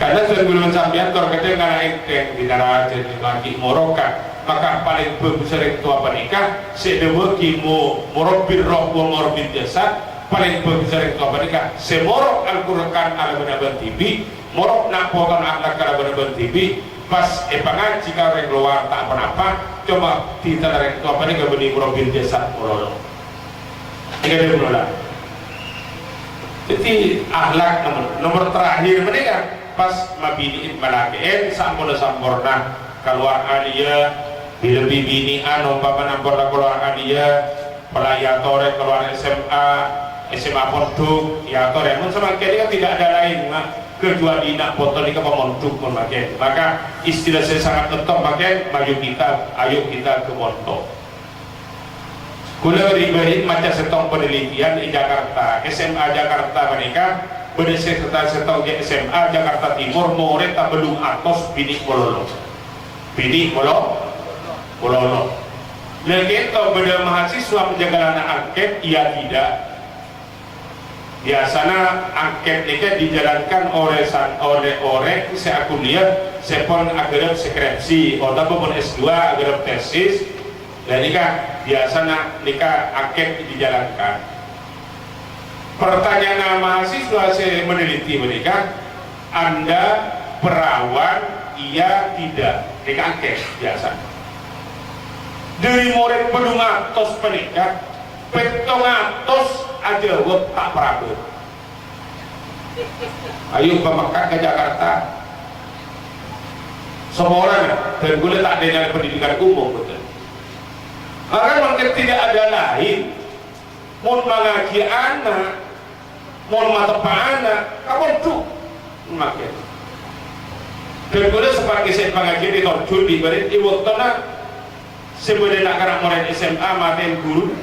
Karena saya guru sampean kalau katanya karena enteng di darat jadi lagi morokan, maka paling besar itu apa nikah? Sedewa kimu morobir roh morobir jasad. Paling besar itu apa nikah? Semorok Al-Quran ala-benaban TV, morok nakpokan akhlak ala-benaban TV. Pas pengaji kalau yang keluar tak apa-apa, coba ditarik itu apa nikah benih morobir jasad morolo. Ini dia menolak. Jadi akhlak nomor terakhir menikah. Pas mabiniin malakiin sampurna keluar alia bila bibinian umpama nampurna keluar alia pelayatore keluar SMA pondok ya tore mun semakin kan tidak ada lain kedua dinak botol ini pemondok memakai maka istilah saya sangat tetap pakai ayo kita ke pondok. Kula beri macam setong penelitian di Jakarta SMA Jakarta mereka berdasarkan setong di SMA Jakarta Timur murid tak belum atos bini bololo lagi itu beda mahasiswa menjaga anak angket ia tidak biasanya angket ini dijalankan oleh saya kuliah sepon agar skripsi ataupun S2 agar tesis dan nikah biasanya nikah angket dijalankan. Pertanyaan mahasiswa saya meneliti mereka, Anda perawan iya tidak nikah angket biasa dari murid pedung atos menikah petong atos aja web tak perabot. Ayo pemakan ke Jakarta semua orang dan gue tak ada pendidikan umum betul. Maka mungkin tidak ada lain mau mengaji anak mau mata anak kamu tuh makin dan gue sebagai saya pengaji di torjun di baris di waktu sebenarnya nak karena murid SMA matiin guru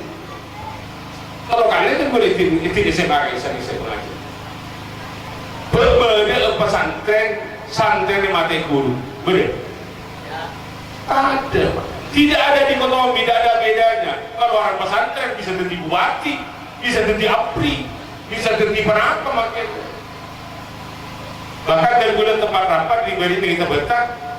kalau kalian kan boleh itu SMA kayak saya pengaji berbeda pesantren santren yang mati guru bener ada tidak ada dikotomi tidak ada bedanya kalau orang pesantren bisa jadi bupati bisa jadi apri bisa jadi penapa makanya bahkan dari bulan tempat rapat diberi kita betah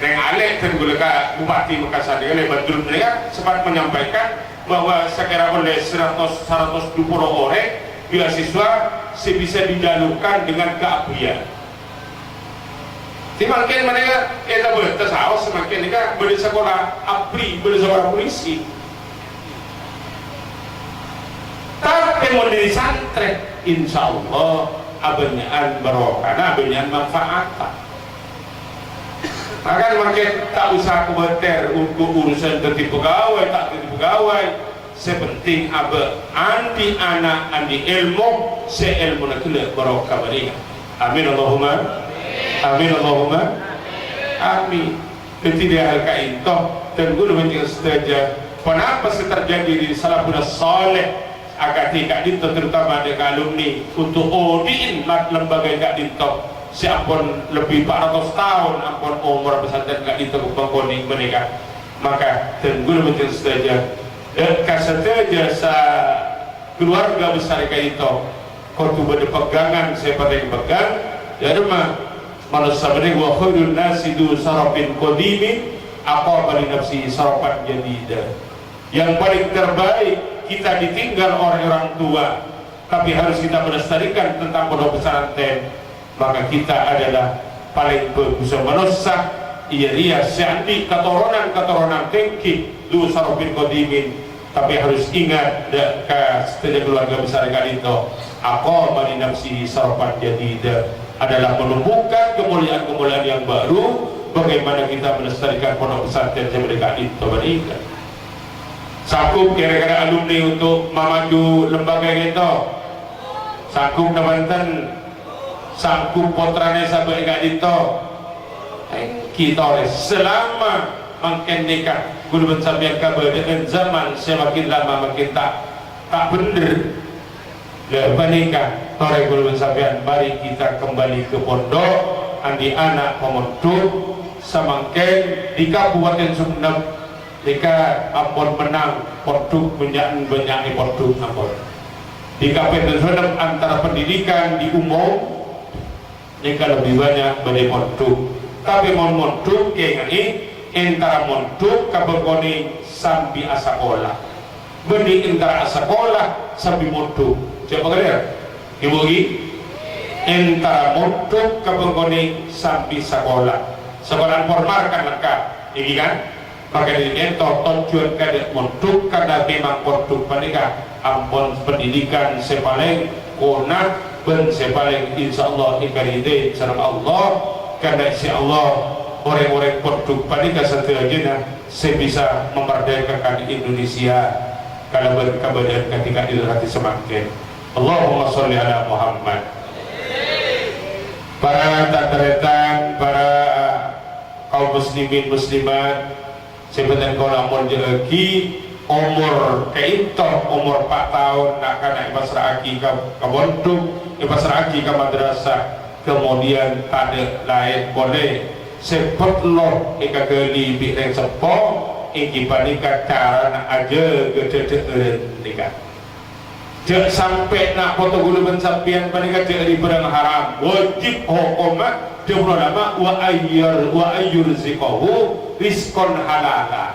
yang alek dan gula bupati Makassar oleh Badrun mereka sempat menyampaikan bahwa sekira oleh 120 orang beasiswa bisa dijalurkan dengan keapian. Semakin mereka kita bertasawuf semakin mereka beli sekolah APRI, beli sekolah polisi. Tapi mau dari santri, insya Allah abanyaan barokah, abanyaan manfaat. Maka makin tak usah kubater untuk urusan jadi pegawai tak jadi pegawai. Sepenting abe anti anak anti ilmu se ilmu nak kena barokah mereka. Amin Allahumma. Amin Allahumma. Amin. Tidak hal kaito dan guru menjadi setuju. Kenapa terjadi di salafun saleh agar tidak dinto terutama dengan alumni untuk odin lembaga tidak dinto. Siapun lebih 400 tahun ampun umur pesantren gak ditemukan kuning menikah maka dan guru menjadi setuju kasete jasa keluarga besar kayak itu kau tu berpegangan saya pada yang pegang ya rumah manusia beri wa khairun nasi du sarafin qadimin apa bali nafsi sarapan jadida. Yang paling terbaik kita ditinggal orang tua tapi harus kita melestarikan tentang pondok pesantren, maka kita adalah paling bagus manusia iya dia seandi keturunan tinggi du sarafin qadimin. Tapi harus ingat ke setiap keluarga besar kali itu aku bani nafsi sarapan jadida adalah menumbuhkan kemuliaan-kemuliaan yang baru. Bagaimana kita melestarikan pondok pesantren mereka itu berikan sanggup kira-kira alumni untuk memaju lembaga itu sanggup Banten sanggup putranya sampai itu kita selama makin nikah guru sampai kabar dengan zaman semakin lama makin tak bener lepas nikah tore guru sampai mari kita kembali ke pondok andi anak pemondok samangken di Kabupaten Sumeneb jika ampun menang pondok banyak pondok ampun di Kabupaten Sumeneb antara pendidikan di umum jika lebih banyak bagi pondok tapi pondok kayak ini antara mondok kabegoni sambil asakola benih antara asakola sambil mondok siapa kalian ibu lagi antara mondok kabegoni sambil sekolah formal kan lengkap ini kan maka ini tujuan kadek mondok karena memang mondok panika ampun pendidikan sepaling konat ben sepaling insyaallah ikaride sareng Allah karena insyaallah orang-orang produk panika seterusnya sebisa memerdekakan Indonesia kalau berkabaran ketika dilahirkan semakin Allahumma sholli ala Muhammad. Para taderetan, para kaum muslimin muslimat sebenarnya kau namun lagi umur keinto umur 4 tahun nak kena ibasraki ke pondok ibasraki ke madrasah kemudian ada lain boleh sepet lo ika geli bilang sepo iki panika cara nak aja gede nikah jek sampai nak foto gulu bensapian panika jek di barang haram wajib hukumah dia bernama wa ayyur zikahu rizkon halala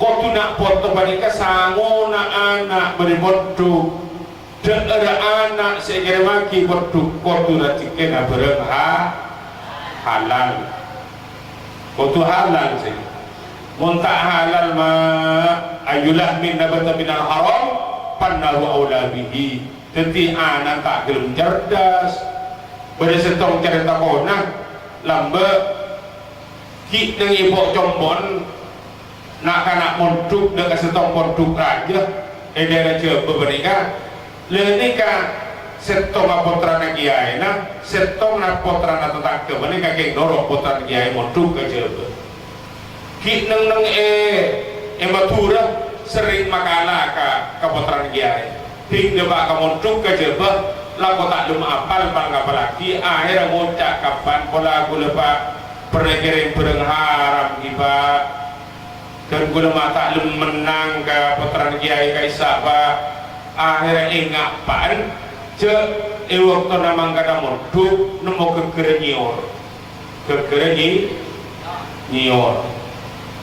kau tu nak foto panika sangu nak anak berbodoh daerah anak sekira maki bodoh kau tu nak cikena barang halal kau tu halal sih muntah halal ma ayulah min nabata minal haram pannahu aula bihi tentu anak tak gelem cerdas bersetong cerita kona lambe ki dengan ibu combon nak kanak monduk dengan setong monduk raja daerah coba benika lenika setong apotrana kiai na setong apotrana tetangga benika keng dorong potrana kiai monduk ke coba ki neng matura sering makalah ke potran kiai hingga pak monduk ke coba laku tak lum apal apalagi akhirnya ngucap kapan pola aku lepas pernah kirim bereng haram iba dan gue tak lum menang ke potran kiai kaisa pak akhirnya ingat pan cek waktu namang kata monduk nemu kegere nyior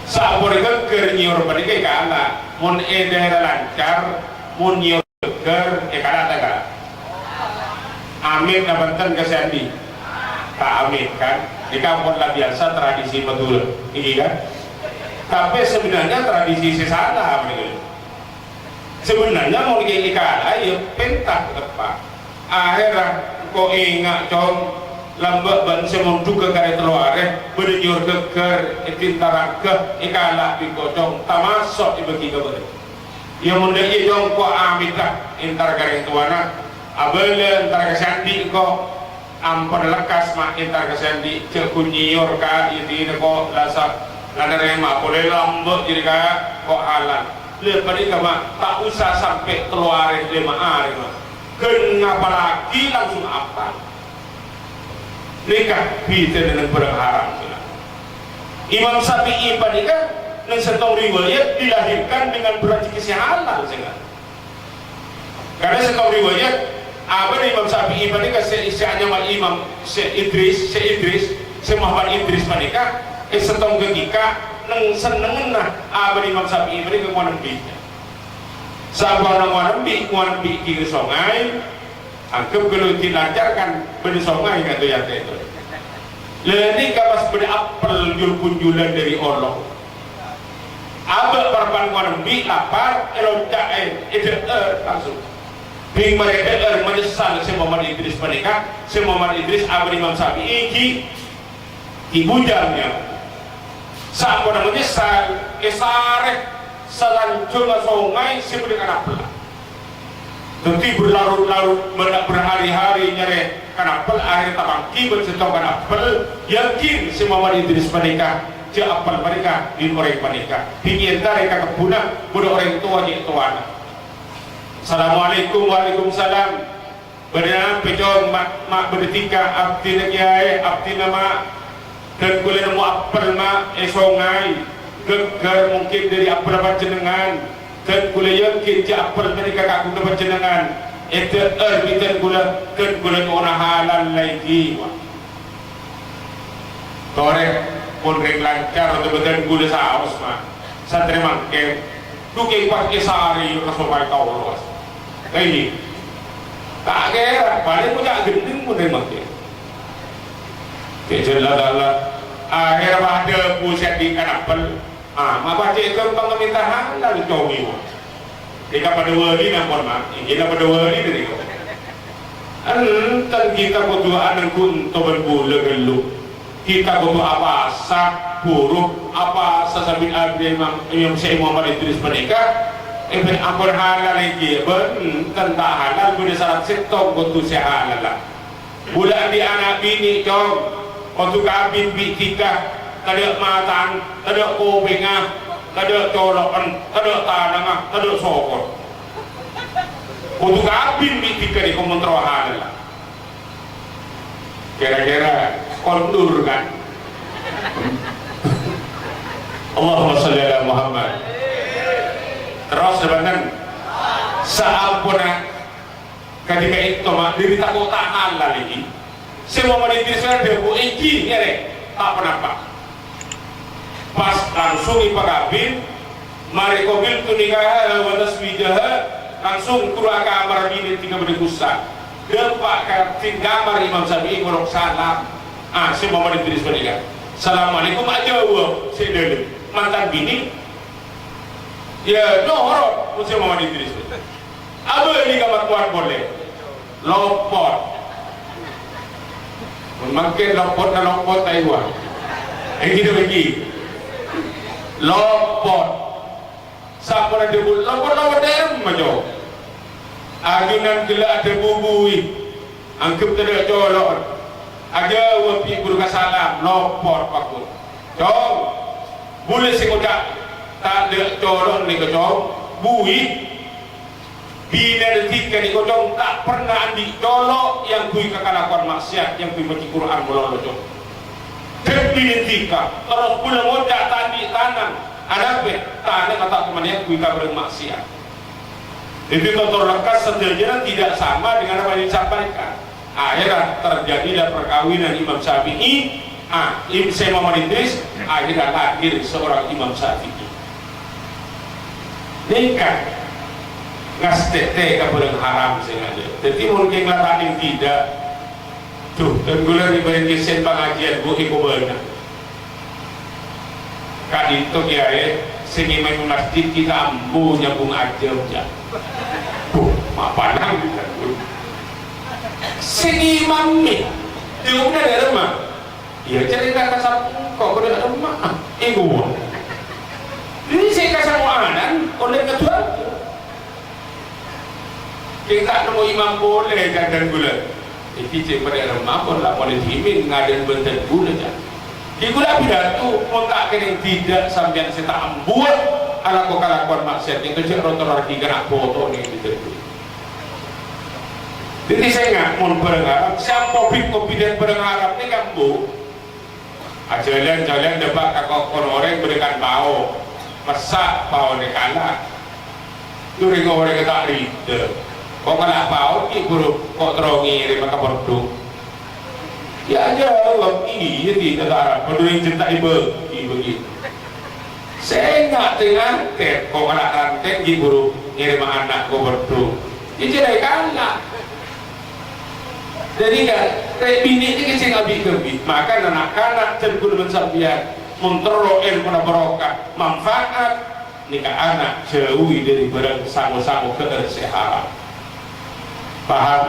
saat mereka kegere nyior mereka kalah mun daerah lancar mun nyior keger kalah tak Amin nabantan ke Sandi tak amin kan di kampung lah biasa tradisi betul ini kan tapi sebenarnya tradisi salah sebenarnya mau dikalah ya pentah tepat akhirnya kok ingat com lambak ban semunduk ke kare teluare berjur keker itintaran ke ikalah bikocong tamasok dibagi keber yang munda jong ko amitah intar kare tuana abele antara kesandi kok ampun lekas mak intar kesandi cek kunyior ka ini kok lasak lanerema boleh lambek jadi kok halal lepas ini mak tak usah sampai keluar 5 hari mak kenapa lagi langsung apa nikah bisa dengan barang haram Imam Syafi'i panika nang setong riwayat dilahirkan dengan berzikir halal sehingga. Karena setong riwayat apa Imam Syafi'i menikah seisiannya Imam Idris Muhammad Idris menikah setong ketika nang seneng nah apa Imam Syafi'i menikah wanambinya sabar nang wanambi kiri songai anggap kalau dilancarkan beri songai kata ya itu leni kapas beri apel jul kunjulan dari Allah abad parpan wanambi lapar elonca langsung bing mereka menyesal si Muhammad Idris menikah si Muhammad Idris abad Imam Syafi'i ibujangnya saat pada menyesal esarek selanjutnya sungai si berikan apel nanti berlarut-larut berhari-hari nyari kanapel akhir tabangki bersetaukan apel yakin si Muhammad Idris menikah si apel mereka di orang menikah ingin tarik ke kebunan budak orang tua di tuan. Assalamualaikum waalaikumsalam berdana pejong mak berdetika abdi kiai abdi nama dan boleh nemu apel mak songai gegar mungkin dari apel apa jenengan dan boleh yakin si apel mereka kaku dapat jenengan itu kita boleh orang halal lagi korek pun lancar untuk betul gula saus mak santri mangke duke pas kesari kesopai kau luas ini tak kira paling punya gending pun memang jelas akhir ada pusat di kanapel mak baca itu bang minta halal cowi jika pada wali nampun mak jika pada wali dari kau enten kita butuh anak kun toban gula geluk kita butuh apa sak buruk apa sasabin abdi Imam Syekh Muhammad Idris menikah ampun halal lagi tentang halal boleh syarat setong butuh sehalal lah bulan di anak bini cong untuk kabin bitika kada matan kada kupingah kada colokan kada tanangah kada sokor untuk kabin bitika di komentar halal lah kira-kira kondur kan Allahumma sholli ala Muhammad terus sebenarnya saampuna ketika itu mah diri takut tahan lagi semua menitrisnya debu iki nyere tak pernah pas langsung ipagabin mari kobil tu nikah wadas wijaha langsung turun kamar bini tiga berdekusa gempak kartin gambar Imam Syafi'i ngorok salam semua menitris menikah Assalamualaikum aja wah sedele mantan bini ya norok musim Muhammad Idris apa ini kamar tuan boleh lopot makin lopot na lopot Taiwan gitu lagi lopot siapa na debul lopot dem majo ajunan gila ada bubui angkep tidak colok aja wapi guru kasalam lopot pakut cong boleh sih udah tak ada colok ni kocong bui bila detik ni kocong tak pernah andi colok yang kui kekalakuan maksiat yang kui baca Quran bolong kocong tapi detika terus pula moda tadi tanam ada apa tanah kata kemudian kui kabar maksiat jadi tonton lekas sederhana tidak sama dengan apa yang disampaikan akhirnya terjadilah perkawinan Imam Syafi'i Imam Syekh Muhammad Idris akhirnya lahir seorang Imam Syafi'i nikah ngas tete kabareng haram sengaja jadi mungkin latar yang tidak tuh tergular di bagian kesen pengajian bu ikubana kali itu kiai sini main masjid kita ambu nyambung aja mapanang sini mami dia udah ada rumah iya cerita kasar kok udah ada rumah ibu ini saya kasar muanan oleh ketua kita nemu imam boleh dan gula ini cek pada rumah pun lah boleh dimin ngaden benten gula kan di gula pidato montak kena tidak sampai kita ambuat ala kelakuan maksiat itu cek rotor lagi kena foto nih gitu jadi saya nggak mau berharap siapa kopi dan berharap ini kambu jalan dapat kakak orang berikan bau masak pau de kala duri ngore ke tak rite kok malah pau ki guru kok terongi re maka produk ya jawab iya tidak arah peduli cinta ibu begitu saya nggak tengah kok malah rantai ki guru ngirim anak kok produk ini jadi kalah jadi kan kayak bini ini kecil abis maka anak-anak cenderung mensambian mentero ilmu barokah manfaat nikah anak jauhi dari barang sama-sama keerseharan paham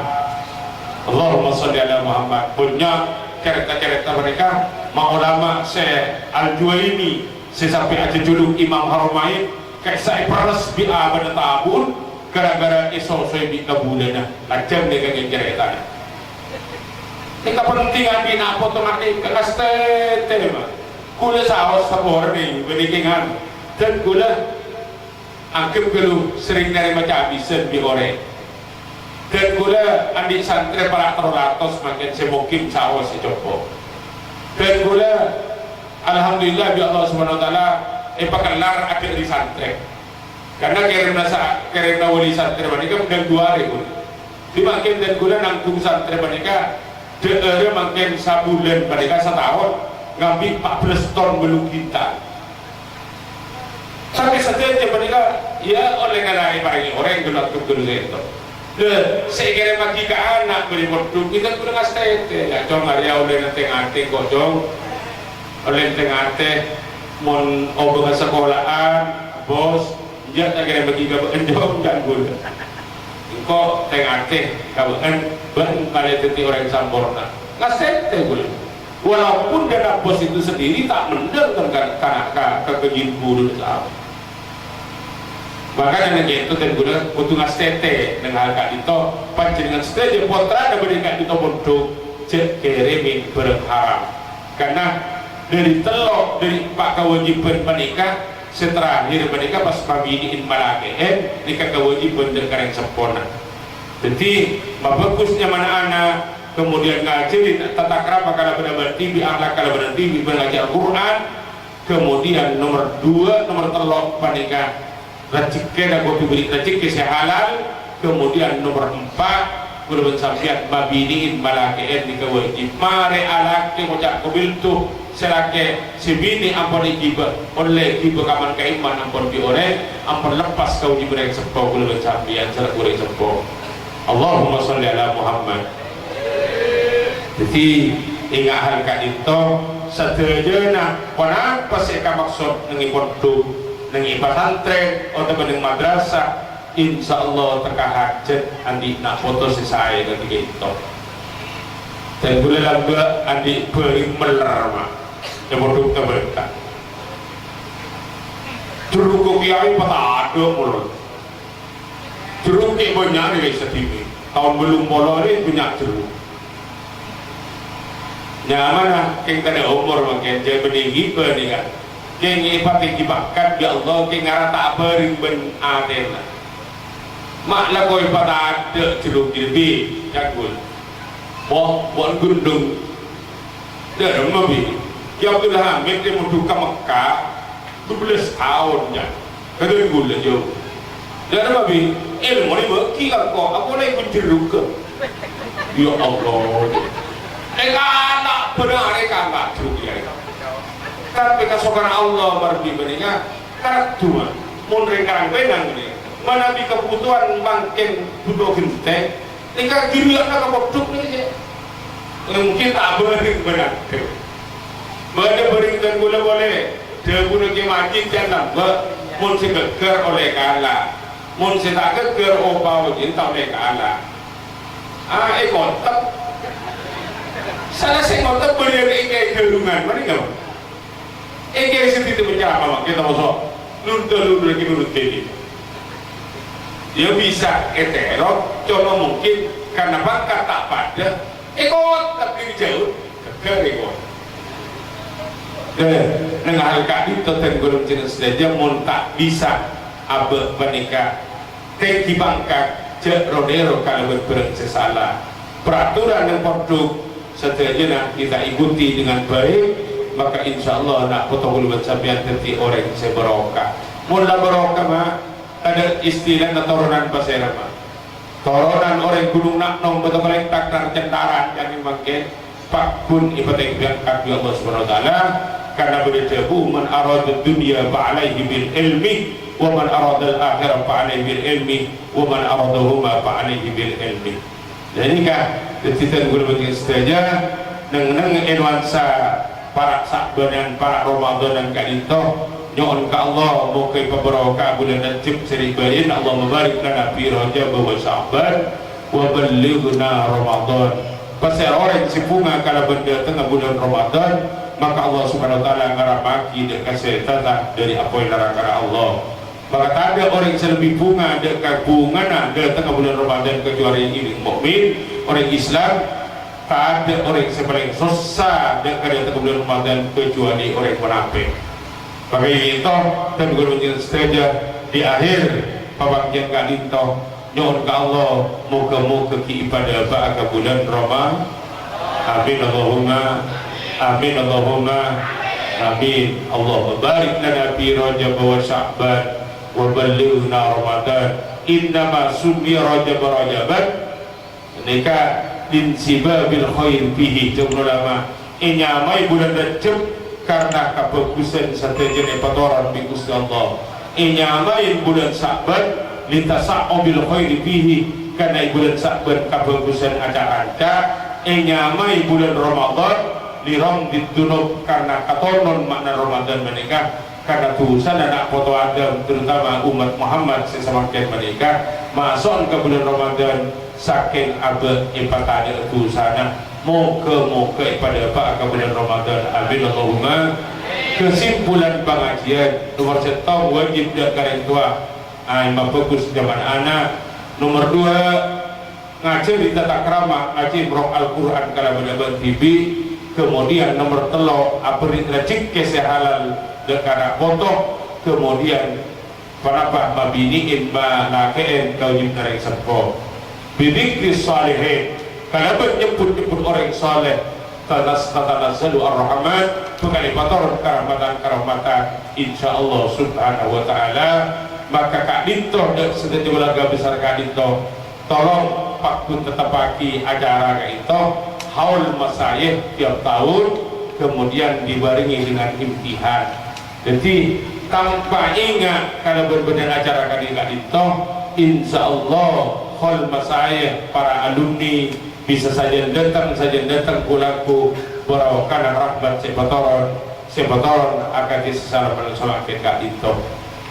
Allahumma sholli ala Muhammad punya cerita-cerita mereka ulama saya Al-Juwaini saya sampai aja judul Imam Harumain kayak saya peres bi abad tabun gara-gara iso saya bi kabulana lajam dengan ceritanya ini kepentingan bina otomatis kekastete mah kula saos sabor nih berikingan dan gula angkep gelu sering dari macam bisa dioreng dan gula andi santri para terlatos makin semokim sawas secopo dan gula alhamdulillah bi Allah subhanahu wa ta'ala pakalar ada di santri karena kirim wali santri mereka dan 2 di makin dan gula nanggung santri mereka daerah makin sabulan mereka setahun ngambil 14 ton belum kita sampai saja mereka ya oleh karena paling orang yang gelap dulu itu saya kira bagi ke anak beri waktu kita sudah ngasih ya cong area oleh nanti kok cong oleh nanti mon obeng sekolahan bos jangan kira bagi ke enjong dan gula kok tengate kawan ban pada titik orang sempurna ngasih gula walaupun dana bos itu sendiri tak mendengar karena kekejin bulu sama maka dengan itu dan guna butuh ngasete dengan hal itu panjenengan setuju putra ada berikan itu bodoh cek kirimin berharap karena dari telok dari pak kewajiban menikah seterakhir menikah pas mabiniin malake nikah kewajiban dengan yang sempurna jadi bagusnya mana anak kemudian ngaji tata krama kalau benar berarti bi akhlak kalau berarti bi belajar Quran kemudian nomor 2 nomor telok menikah rezeki dan kopi beri rezeki sehalal kemudian nomor 4 kurban sampian mabiniin malakein di kewajib mare alake ngocak kubil tuh selake sebini ampun ikiba oleh ikiba kaman keiman ampun dioreng ampun lepas kau diberi sepo kurban sampian serak kurang sepo Allahumma sholli ala Muhammad jadi ingat hal kan itu sederhana kenapa saya maksud ngipun tuh nengi pesantren atau dengan madrasah insya Allah terkahajat andi nak foto selesai ketika itu dan boleh lambak andi beri meler mak yang bodoh keberkah jeruk kiai patah ada mulut jeruk kiai banyak nih sedih tahun belum bolong ini banyak jeruk nyaman kita ada umur makin jadi meninggi kan yang ipati dibakat ya Allah yang ngara tak bering ben aden mak lah kau ipat ada jeruk lebih cakul boh gundung dah mabi yang Abdul Hamid dia mau duka Mekah 12 tahun ya kata gula jauh dah mabi ilmu ni beki kau aku lagi penjeruk ke ya Allah anak benar anak jeruk ya tapi kasokan Allah berdi beninga karak dua mun rengkarang benang ini mana di kebutuhan makin butuh gente tinggal diriak nak kebodok ni mungkin tak bering benar mana bering dan gula boleh dia guna ke majid jangan mun si geger oleh kala mun si tak geger opa wajin tak oleh kala kontak salah si kontak beri kayak gerungan mana enggak kayak seperti menjawab kita masuk luntur lagi nurut ini dia bisa eterok cuma mungkin karena bakat tak pada tapi jauh kekeh dengan hal kali itu dan gurung jenis saja mun tak bisa abah menikah teki bangkat cek rodero kalau berperang sesalah peraturan yang produk seterusnya kita ikuti dengan baik maka insya Allah nak potong uluman sampean teti orang seberokah. Mula berokah mah ada istilah turunan pasir mah. Turunan orang gunung Naknong betul paling takrar cendaran yang dimakai Pak pun ibadah berangkat Allah Subhanahu Wa Taala karena berdebu man arada dunia fa'alaihi bil ilmi wa man arada al akhirah fa'alaihi bil ilmi wa man aradahuma fa'alaihi bil ilmi. Jadi kah kita guru bagi saja neng nuansa para sahabat dan para Ramadan dan kadito nyon ka Allah mau ke barokah bulan Rajab seri bayin Allah mubarik lana fi Rajab wa Sya'ban wa ballighna Ramadan. Pasal orang si bunga kalau benda tengah bulan Ramadan maka Allah Subhanahu Wa Taala ngaramaki dan kasih tata dari apa yang dilarangkan Allah. Maka tak ada orang yang lebih bunga dekat bunga nak di tengah bulan Ramadan kecuali ini mukmin orang Islam. Tak ada orang yang paling susah dekat tengah bulan Ramadan kecuali orang munafik. Maka itu dan guru saja di akhir pabangkian kali itu nyon ke Allah moga-moga ki ibadah ke bulan Ramadan. Amin Allahumma amin Allahumma amin. Allah barik lana fi Rajab wa Sya'ban wa ballighna Ramadan. Innama summiya Rajab Rajaban nikah din sibabil khair fihi jumlah ulama inyamai bulan Rajab karena kebagusan serta jenis patoran bi Gusti Allah. Inyamai bulan Sya'ban litasa'ubil khair fihi karena bulan Sya'ban kebagusan acara-acara. Inyamai bulan Ramadan liram didunub karena katonon makna Ramadan menikah karena tulisan anak foto Adam terutama umat Muhammad sesamakan menikah masuk ke bulan Ramadan saking abad ibadah tulisan moga-moga ibadah ke bulan Ramadan. Amin Allahumma. Kesimpulan pengajian nomor 1 wajib dak kareng tua imam bagus zaman anak. Nomor 2 ngaji di tata krama ngaji merok Al-Quran kalau benar TV. Kemudian nomor 3 abri rajik kese halal dekara foto. Kemudian panapah mabiniin ma nakeen kau jimtareng sepo bibikri salihin kalau menyebut-nyebut orang saleh tanazzalu ar-rahman bukan pator karahmatan insyaallah subhanahu wa ta'ala. Maka Kak Dinto dan sedaya keluarga besar Kak Dinto tolong Pak Kun tetapaki acara Kak itu haul masayih tiap tahun kemudian dibarengi dengan imtihan. Jadi tanpa ingat kalau berbeda acara Kak Dinto insyaallah haul masayih para alumni bisa saja datang pulaku berawakan rahmat sepatoron akan disesal mensolahkan Kak Dinto.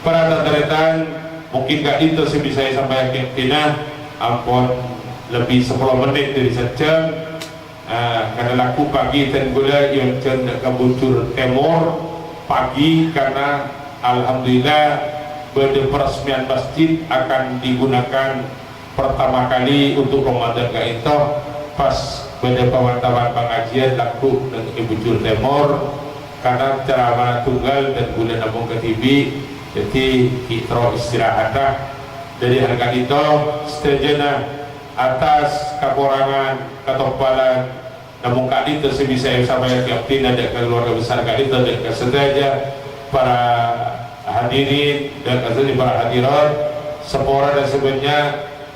Para tataretan mungkin Kak Dinto sebisa saya sampaikan tina ampun lebih 10 menit dari sejam karena laku pagi dan gula yang cendak kebuncur temur pagi karena alhamdulillah pada peresmian masjid akan digunakan pertama kali untuk Ramadan Kak itu pas pada pemantauan pengajian laku dan kebuncur temur karena ceramah tunggal dan gula nabung ke TV. Jadi kita istirahat dari harga itu setujunya atas kaporangan ketopalan namun Kak Dinto sebisa yang sampai yakin ada keluarga besar Kak Dinto dan kesedaja para hadirin dan kesedaja para hadirat sepora dan sebenarnya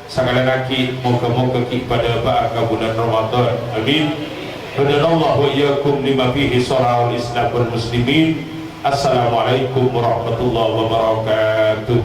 sekali lagi moga-moga pada bulan Ramadan. Amin. Hadanallahu wa iyyakum lima fihi sholahul Islam wal muslimin. Assalamualaikum warahmatullahi wabarakatuh.